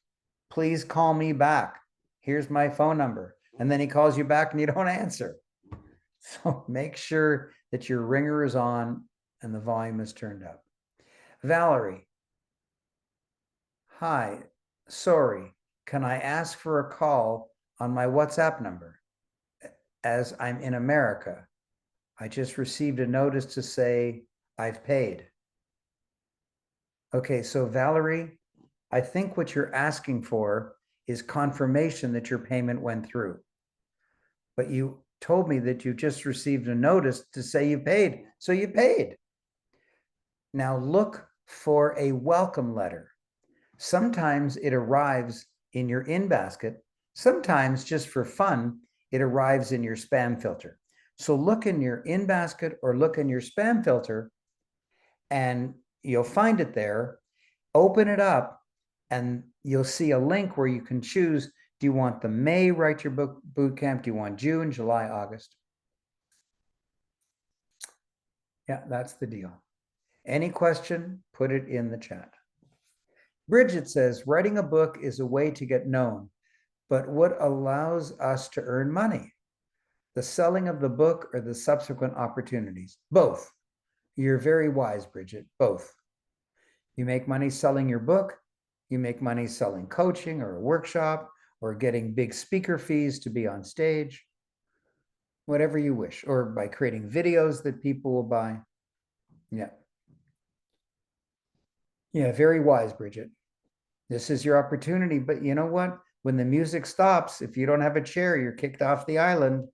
please call me back. Here's my phone number." And then he calls you back and you don't answer. So make sure that your ringer is on and the volume is turned up. Valerie. Hi, sorry, can I ask for a call on my WhatsApp number? As I'm in America, I just received a notice to say I've paid. Okay, so Valerie, I think what you're asking for is confirmation that your payment went through. But you told me that you just received a notice to say you paid, so you paid. Now look for a welcome letter. Sometimes it arrives in your in basket. Sometimes, just for fun, it arrives in your spam filter. So look in your in basket or look in your spam filter and you'll find it there. Open it up and you'll see a link where you can choose. Do you want the May Write Your Book Bootcamp? Do you want June, July, August? Yeah, that's the deal. Any question, put it in the chat. Bridget says, writing a book is a way to get known, but what allows us to earn money? The selling of the book or the subsequent opportunities? Both. You're very wise, Bridget, both. You make money selling your book, you make money selling coaching or a workshop or getting big speaker fees to be on stage, whatever you wish, or by creating videos that people will buy. Yeah. Yeah, very wise, Bridget. This is your opportunity, but you know what? When the music stops, if you don't have a chair, you're kicked off the island.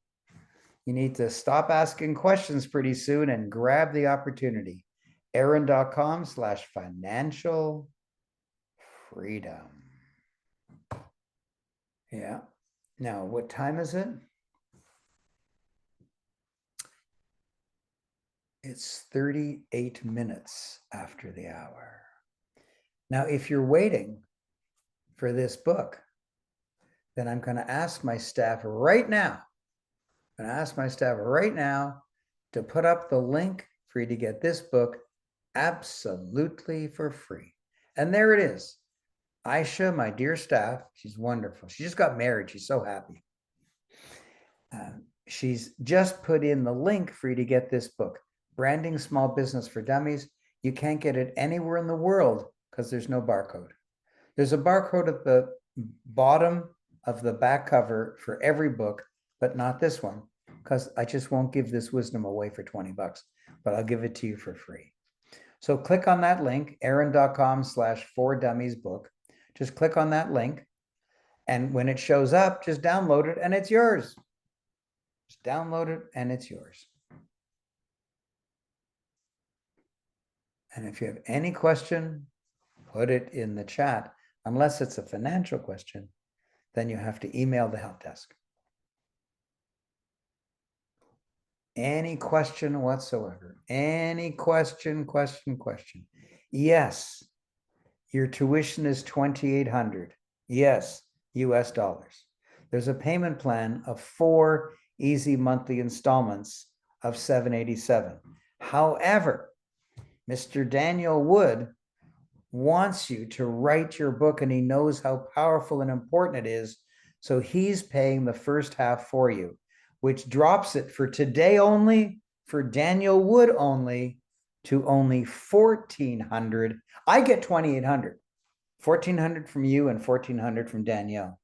You need to stop asking questions pretty soon and grab the opportunity. Aaron.com/financial freedom. Yeah. Now, what time is it? It's 38 minutes after the hour. Now, if you're waiting for this book, then I'm going to ask my staff right now. I'm going to ask my staff right now to put up the link for you to get this book absolutely for free. And there it is. Aisha, my dear staff, she's wonderful. She just got married. She's so happy. She's just put in the link for you to get this book, Branding Small Business for Dummies. You can't get it anywhere in the world because there's no barcode. There's a barcode at the bottom of the back cover for every book, but not this one, because I just won't give this wisdom away for 20 bucks, but I'll give it to you for free. So click on that link, aaron.com/4dummiesbook. Just click on that link. And when it shows up, just download it and it's yours. Just download it and it's yours. And if you have any question, put it in the chat. Unless it's a financial question, then you have to email the help desk. Any question whatsoever, any question. Yes, your tuition is $2,800. Yes, US dollars. There's a payment plan of 4 easy monthly installments of $787. However, Mr. Daniel Wood wants you to write your book and he knows how powerful and important it is. So he's paying the first half for you, which drops it for today only, for Daniel Wood only, to only $1,400. I get $2,800, $1,400 from you and $1,400 from Danielle.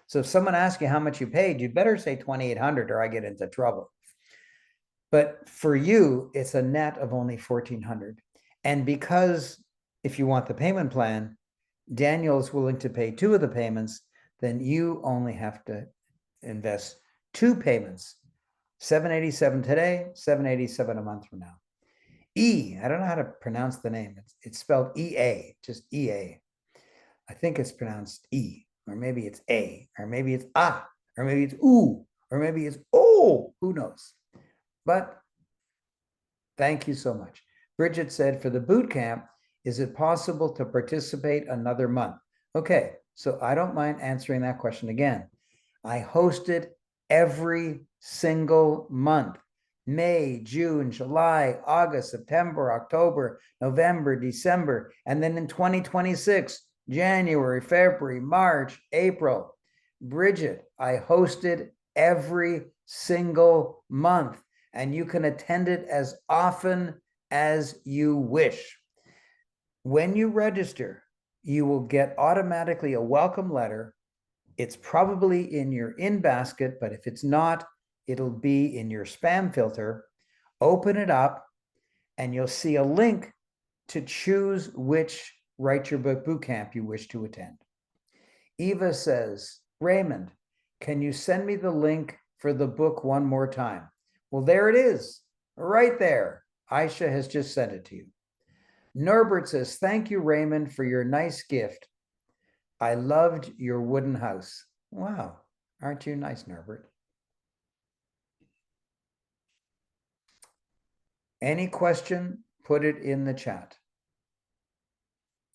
So if someone asks you how much you paid, you better say $2,800 or I get into trouble. But for you, it's a net of only $1,400. And because if you want the payment plan, Daniel's willing to pay 2 of the payments, then you only have to invest 2 payments, $787 today, $787 a month from now. I don't know how to pronounce the name. It's spelled EA, just EA. I think it's pronounced E, or maybe it's A, or maybe it's A, or maybe it's OO, or maybe it's O, who knows? But thank you so much. Bridget said for the boot camp, Is it possible to participate another month? Okay, so I don't mind answering that question again. I hosted every single month. May, June, July, August, September, October, November, December, and then in 2026, January, February, March, April. Bridget, I hosted every single month, and you can attend it as often as you wish. When you register, you will get automatically a welcome letter. It's probably in your in basket, but if it's not, it'll be in your spam filter. Open it up and you'll see a link to choose which Write Your Book Bootcamp you wish to attend. Eva says, Raymond, can you send me the link for the book one more time? Well, there it is, right there. Aisha has just sent it to you. Norbert says, thank you, Raymond, for your nice gift. I loved your wooden house. Wow, aren't you nice, Norbert? Any question, put it in the chat.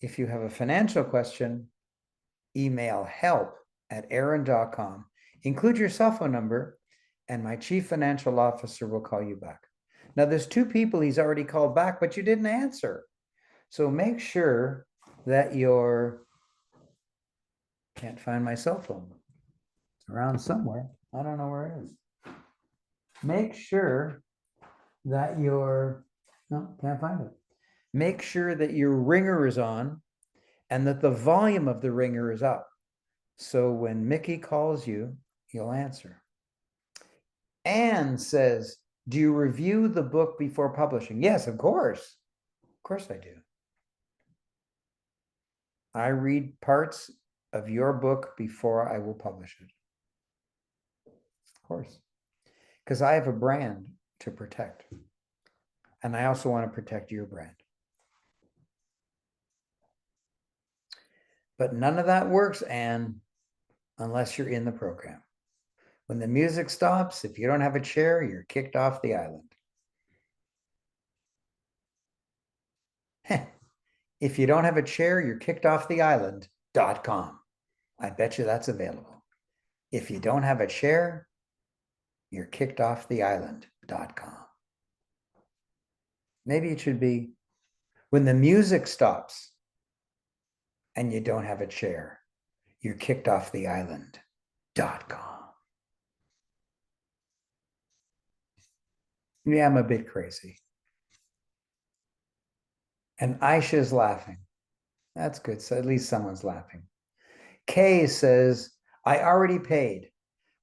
If you have a financial question, email help@aaron.com. Include your cell phone number, and my chief financial officer will call you back. Now, there's 2 people he's already called back, but you didn't answer. So make sure that you're, can't find my cell phone. It's around somewhere. I don't know where it is. Make sure that your, no, can't find it. Make sure that your ringer is on and that the volume of the ringer is up. So when Mickey calls you, you'll answer. Anne says, do you review the book before publishing? Yes, of course. Of course I do. I read parts of your book before I will publish it. Of course. Because I have a brand to protect. And I also want to protect your brand. But none of that works, Anne, unless you're in the program. When the music stops, if you don't have a chair, you're kicked off the island. If you don't have a chair, you're kicked off the island.com. I bet you that's available. If you don't have a chair, you're kicked off the island.com. Maybe it should be when the music stops and you don't have a chair, you're kicked off the island.com. Yeah, I'm a bit crazy. And Aisha's laughing. That's good. So at least someone's laughing. Kay says, I already paid.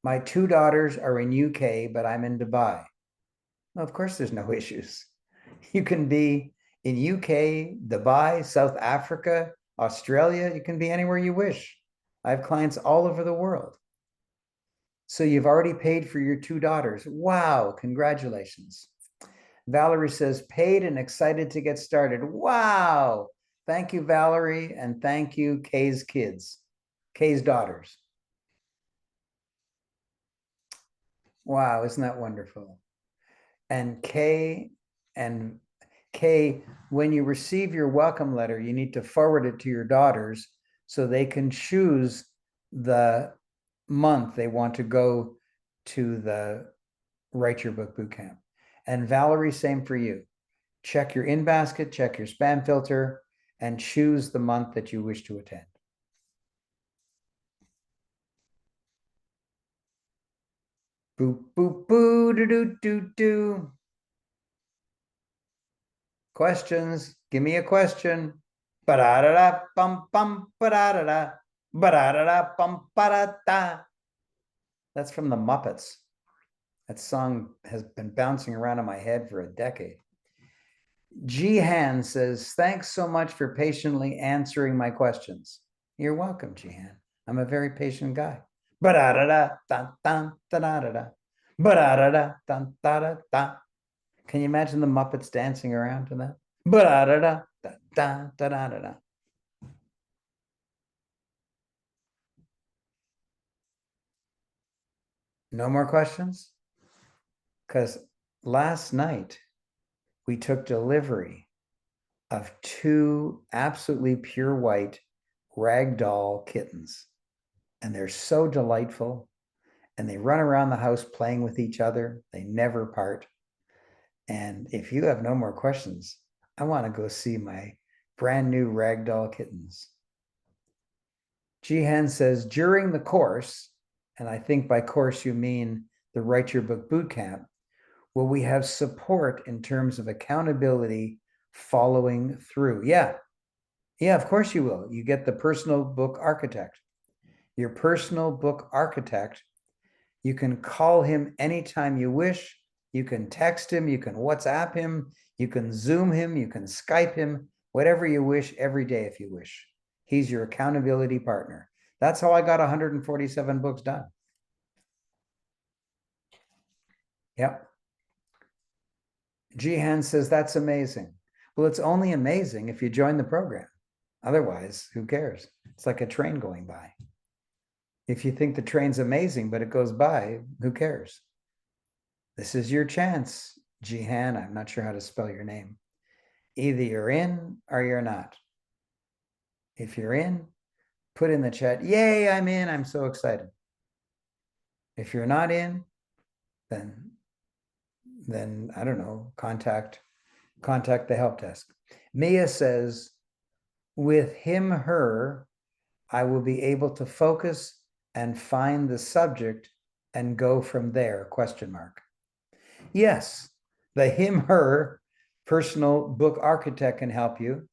My 2 daughters are in UK, but I'm in Dubai. Well, of course, there's no issues. You can be in UK, Dubai, South Africa, Australia. You can be anywhere you wish. I have clients all over the world. So you've already paid for your 2 daughters. Wow, congratulations. Valerie says, paid and excited to get started. Wow. Thank you, Valerie, and thank you, Kay's kids, Kay's daughters. Wow, isn't that wonderful? And Kay, when you receive your welcome letter, you need to forward it to your daughters so they can choose the month they want to go to the Write Your Book Bootcamp. And Valerie, same for you. Check your in basket, check your spam filter, and choose the month that you wish to attend. Boop, boop, boo, doo, doo, doo, doo. Questions? Give me a question. Ba-da-da-da, bum, bum, ba-da-da-da, ba-da-da-da, bum, ba-da-da. That's from the Muppets. That song has been bouncing around in my head for a decade. Jihan says, thanks so much for patiently answering my questions. You're welcome, Jihan. I'm a very patient guy. Ba-da-da-da, da-da, da-da-da-da. Ba-da-da-da, da-da-da-da. Can you imagine the Muppets dancing around to that? Ba-da-da-da, da-da, da-da-da-da. No more questions? Because last night we took delivery of two absolutely pure white ragdoll kittens. And they're so delightful. And they run around the house playing with each other. They never part. And if you have no more questions, I want to go see my brand new ragdoll kittens. Jihan says, during the course, and I think by course you mean the Write Your Book Bootcamp, will we have support in terms of accountability following through? Yeah, of course you will. You get the personal book architect. Your personal book architect, you can call him anytime you wish. You can text him, you can WhatsApp him, you can Zoom him, you can Skype him, whatever you wish, every day if you wish. He's your accountability partner. That's how I got 147 books done. Yep. Jihan says, that's amazing. Well, it's only amazing if you join the program. Otherwise, who cares? It's like a train going by. If you think the train's amazing, but it goes by, who cares? This is your chance, Jihan. I'm not sure how to spell your name. Either you're in or you're not. If you're in, put in the chat, yay, I'm in, I'm so excited. If you're not in, then I don't know, contact the help desk. Mia says, with him, her, I will be able to focus and find the subject and go from there, ? Yes, the him, her personal book architect can help you,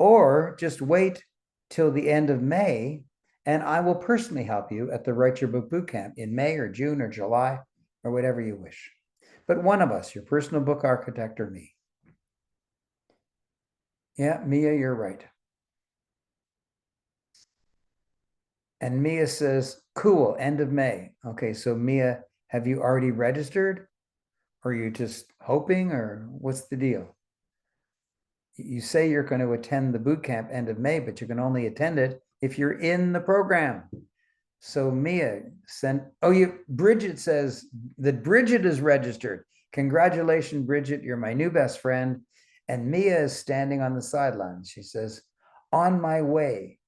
or just wait till the end of May and I will personally help you at the Write Your Book Bootcamp in May or June or July or whatever you wish. But one of us, your personal book architect or me. Yeah, Mia, you're right. And Mia says, cool, end of May. Okay, so Mia, have you already registered? Or are you just hoping, or what's the deal? You say you're going to attend the boot camp end of May, but you can only attend it if you're in the program. So Mia sent, Bridget says that Bridget is registered. Congratulations, Bridget, you're my new best friend. And Mia is standing on the sidelines. She says, on my way.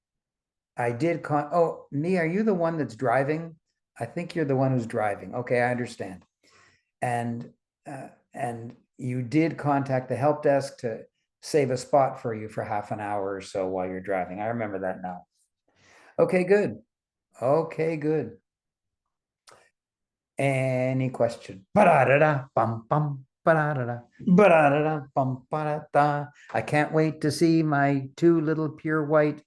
I did Mia, are you the one that's driving? I think you're the one who's driving. Okay, I understand. And you did contact the help desk to save a spot for you for half an hour or so while you're driving. I remember that now. Okay, good. Okay, good. Any question? I can't wait to see my two little pure white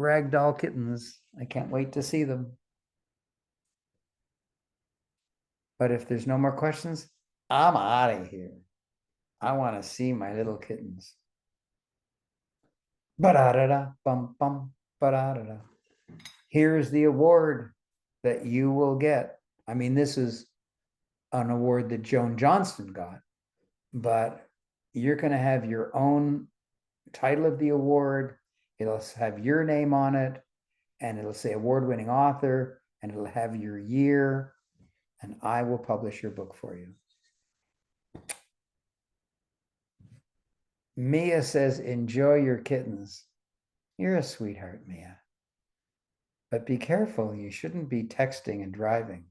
ragdoll kittens. I can't wait to see them. But if there's no more questions, I'm out of here. I want to see my little kittens. Here's the award that you will get. I mean, this is an award that Joan Johnston got, but you're going to have your own title of the award. It'll have your name on it, and it'll say award-winning author, and it'll have your year, and I will publish your book for you. Mia says, enjoy your kittens. You're a sweetheart, Mia. But be careful, you shouldn't be texting and driving.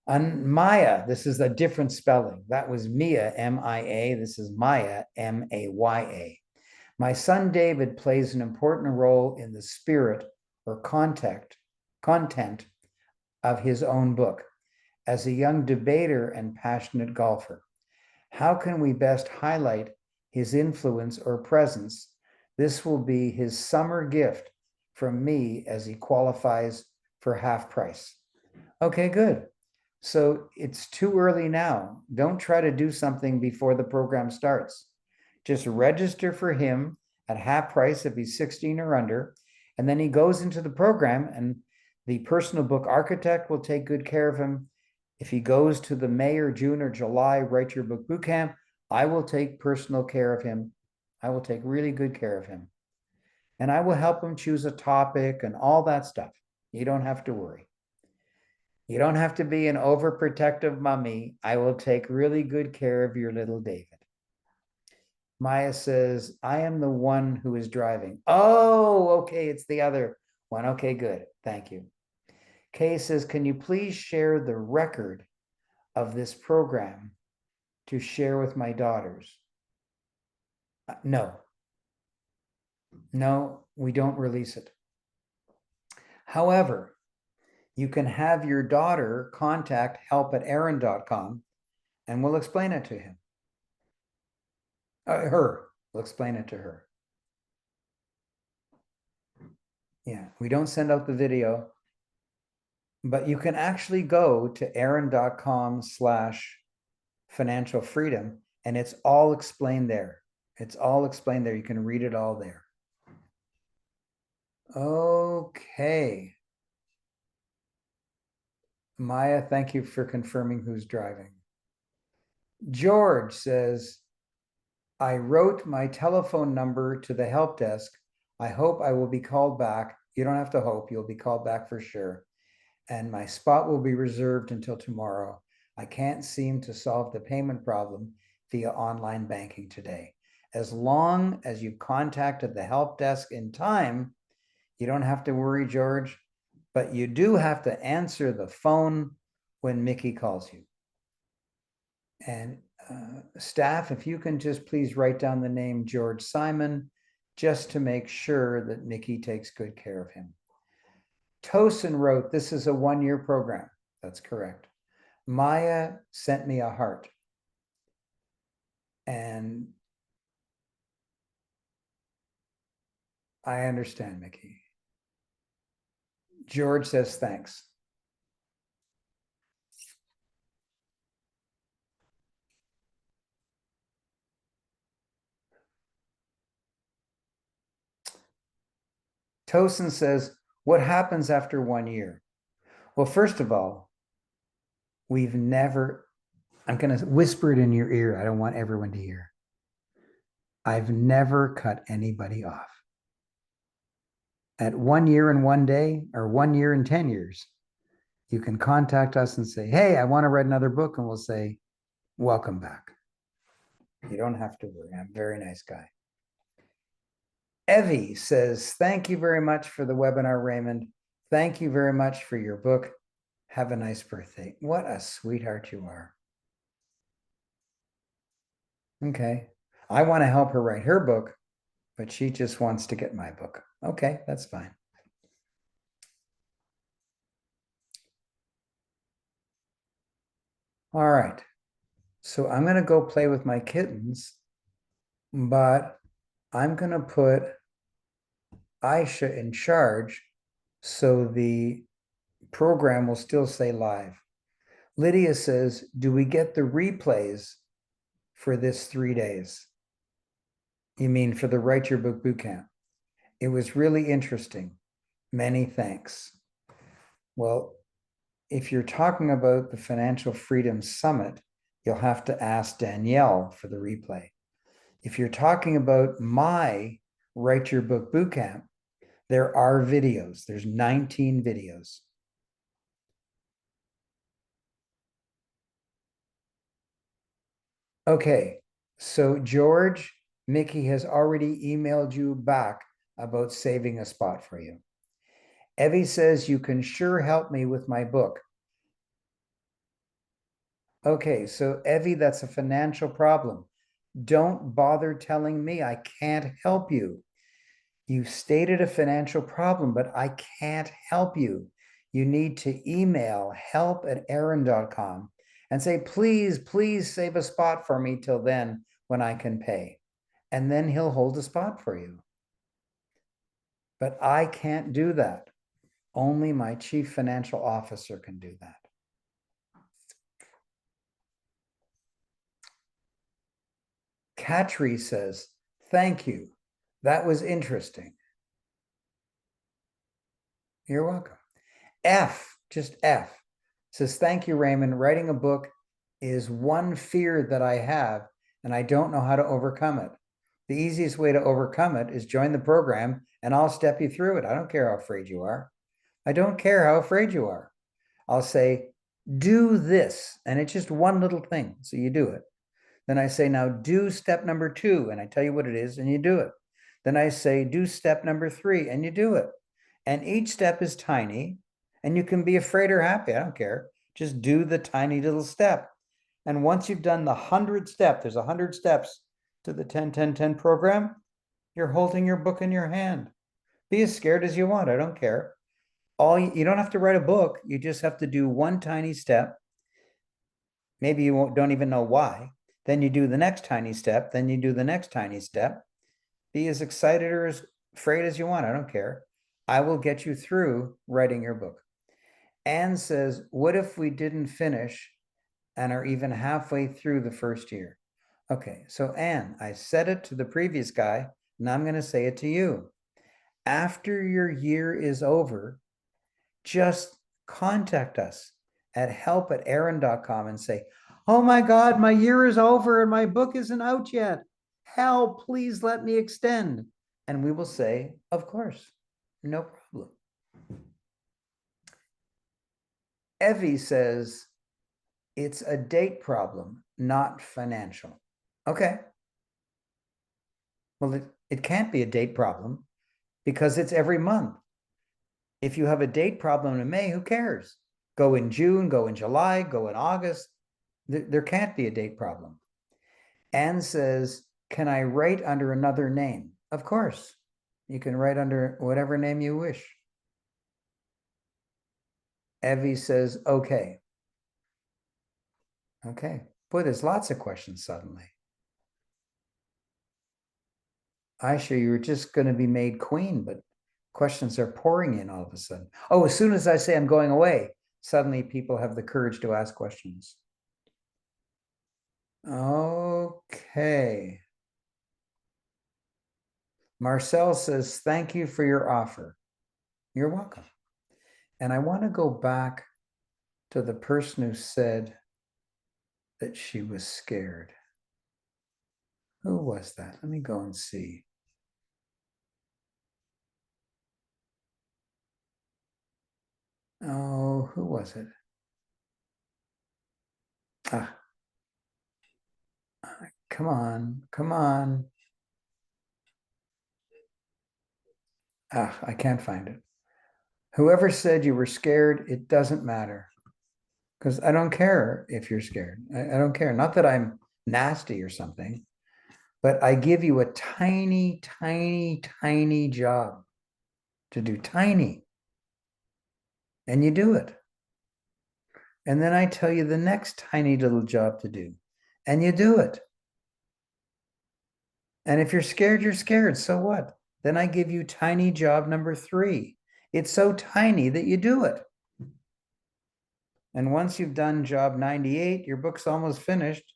On Maya, this is a different spelling. That was Mia, M-I-A. This is Maya, M-A-Y-A. My son David plays an important role in the spirit or content of his own book. As a young debater and passionate golfer, how can we best highlight his influence or presence? This will be his summer gift from me as he qualifies for half price. Okay, good. So it's too early now. Don't try to do something before the program starts. Just register for him at half price if he's 16 or under, and then he goes into the program and the personal book architect will take good care of him. If he goes to the May or June or July Write Your Book Bootcamp, I will take personal care of him. I will take really good care of him. And I will help him choose a topic and all that stuff. You don't have to worry. You don't have to be an overprotective mummy. I will take really good care of your little David. Maya says, I am the one who is driving. Oh, okay, it's the other one. Okay, good. Thank you. Kay says, can you please share the record of this program to share with my daughters? No. No, we don't release it. However, you can have your daughter contact help@aaron.com and we'll explain it to him. Her. We'll explain it to her. Yeah, we don't send out the video, but you can actually go to aaron.com/financial freedom and it's all explained there. It's all explained there. You can read it all there. Okay. Maya, thank you for confirming who's driving. George says, I wrote my telephone number to the help desk. I hope I will be called back. You don't have to hope, you'll be called back for sure. And my spot will be reserved until tomorrow. I can't seem to solve the payment problem via online banking today. As long as you contacted the help desk in time, you don't have to worry, George, but you do have to answer the phone when Mickey calls you. And staff, if you can just please write down the name George Simon, just to make sure that Mickey takes good care of him. Tosin wrote, this is a 1-year program. That's correct. Maya sent me a heart. And I understand, Mickey. George says thanks. Tosin says, what happens after 1 year? Well, first of all, we've never, I'm going to whisper it in your ear. I don't want everyone to hear. I've never cut anybody off. At 1 year and 1 day, or 1 year and 10 years, you can contact us and say, hey, I want to write another book. And we'll say, welcome back. You don't have to worry. I'm a very nice guy. Evie says, thank you very much for the webinar, Raymond. Thank you very much for your book. Have a nice birthday. What a sweetheart you are. Okay. I want to help her write her book, but she just wants to get my book. Okay, that's fine. All right. So I'm going to go play with my kittens, but I'm going to put Aisha in charge so the program will still say live. Lydia says, do we get the replays for this 3 days? You mean for the Write Your Book Bootcamp? It was really interesting. Many thanks. Well, if you're talking about the Financial Freedom Summit, you'll have to ask Danielle for the replay. If you're talking about my Write Your Book Bootcamp, there are videos. There's 19 videos. Okay, so George, Mickey has already emailed you back about saving a spot for you. Evie says, you can sure help me with my book. Okay, so Evie, that's a financial problem. Don't bother telling me. I can't help you. You stated a financial problem, but I can't help you. You need to email help@aaron.com and say, please, please save a spot for me till then when I can pay. And then he'll hold a spot for you. But I can't do that. Only my chief financial officer can do that. Katri says, thank you. That was interesting. You're welcome. F, just F, says, thank you, Raymond. Writing a book is one fear that I have, and I don't know how to overcome it. The easiest way to overcome it is join the program, and I'll step you through it. I don't care how afraid you are. I don't care how afraid you are. I'll say, do this, and it's just one little thing, so you do it. Then I say, now do step number 2, and I tell you what it is, and you do it. Then I say, do step number 3, and you do it. And each step is tiny, and you can be afraid or happy. I don't care. Just do the tiny little step. And once you've done the 100 step, there's 100 steps to the 10-10-10 program, you're holding your book in your hand. Be as scared as you want. I don't care. You don't have to write a book. You just have to do one tiny step. Maybe you don't even know why. Then you do the next tiny step. Then you do the next tiny step. Be as excited or as afraid as you want. I don't care. I will get you through writing your book. Anne says, what if we didn't finish and are even halfway through the first year? Okay, so Anne, I said it to the previous guy, and I'm going to say it to you. After your year is over, just contact us at help@aaron.com and say, oh my God, my year is over and my book isn't out yet. Help, please let me extend. And we will say, of course, no problem. Evie says, it's a date problem, not financial. Okay. Well, it can't be a date problem because it's every month. If you have a date problem in May, who cares? Go in June, go in July, go in August. There can't be a date problem. Anne says, can I write under another name? Of course. You can write under whatever name you wish. Evie says, okay. Okay. Boy, there's lots of questions suddenly. Aisha, you were just going to be made queen, but questions are pouring in all of a sudden. Oh, as soon as I say I'm going away, suddenly people have the courage to ask questions. Okay. Marcel says, thank you for your offer. You're welcome. And I want to go back to the person who said that she was scared. Who was that? Let me go and see. Oh, who was it? Come on, come on. I can't find it. Whoever said you were scared, it doesn't matter. Because I don't care if you're scared. I don't care. Not that I'm nasty or something, but I give you a tiny, tiny, tiny job to do, tiny. And you do it. And then I tell you the next tiny little job to do, and you do it. And if you're scared, you're scared. So what? Then I give you tiny job number 3. It's so tiny that you do it. And once you've done job 98, your book's almost finished.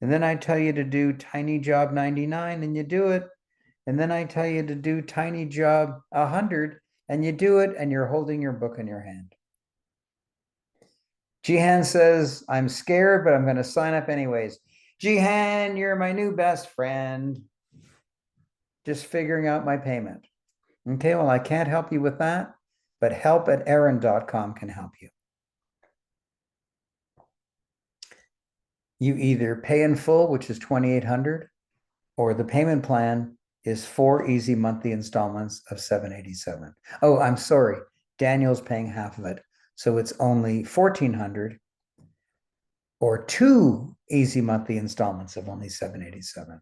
And then I tell you to do tiny job 99 and you do it. And then I tell you to do tiny job 100 and you do it, and you're holding your book in your hand. Jihan says, I'm scared, but I'm going to sign up anyways. Jihan, you're my new best friend. Just figuring out my payment. Okay, well, I can't help you with that, but help@aaron.com can help you. You either pay in full, which is $2,800, or the payment plan is 4 easy monthly installments of $787. Oh, I'm sorry. Daniel's paying half of it. So it's only $1,400, or 2 easy monthly installments of only $787.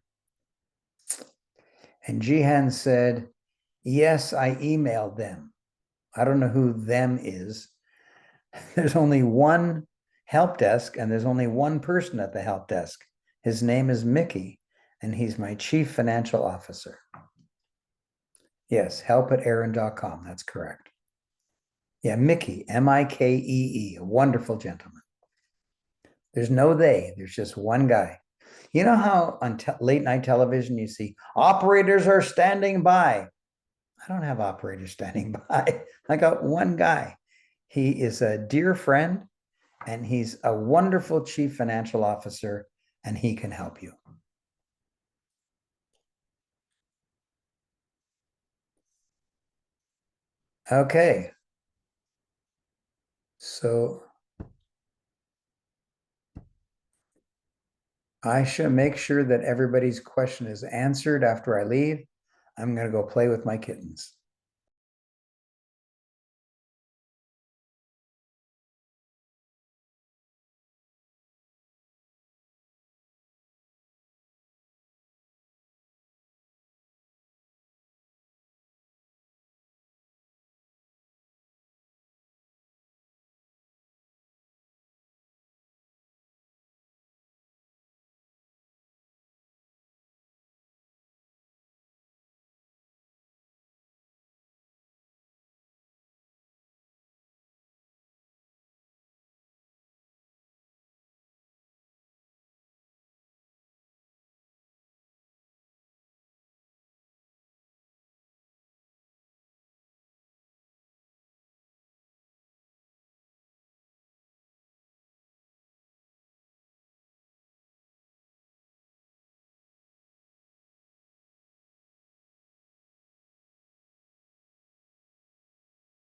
And Jihan said, yes, I emailed them. I don't know who them is. There's only one help desk, and there's only one person at the help desk. His name is Mickey, and he's my chief financial officer. Yes, help@aaron.com. That's correct. Yeah, Mickey, Mikee, a wonderful gentleman. There's no they, there's just one guy. You know how on late night television you see operators are standing by? I don't have operators standing by. I got one guy. He is a dear friend, and he's a wonderful chief financial officer, and he can help you. Okay. So I shall make sure that everybody's question is answered after I leave. I'm going to go play with my kittens.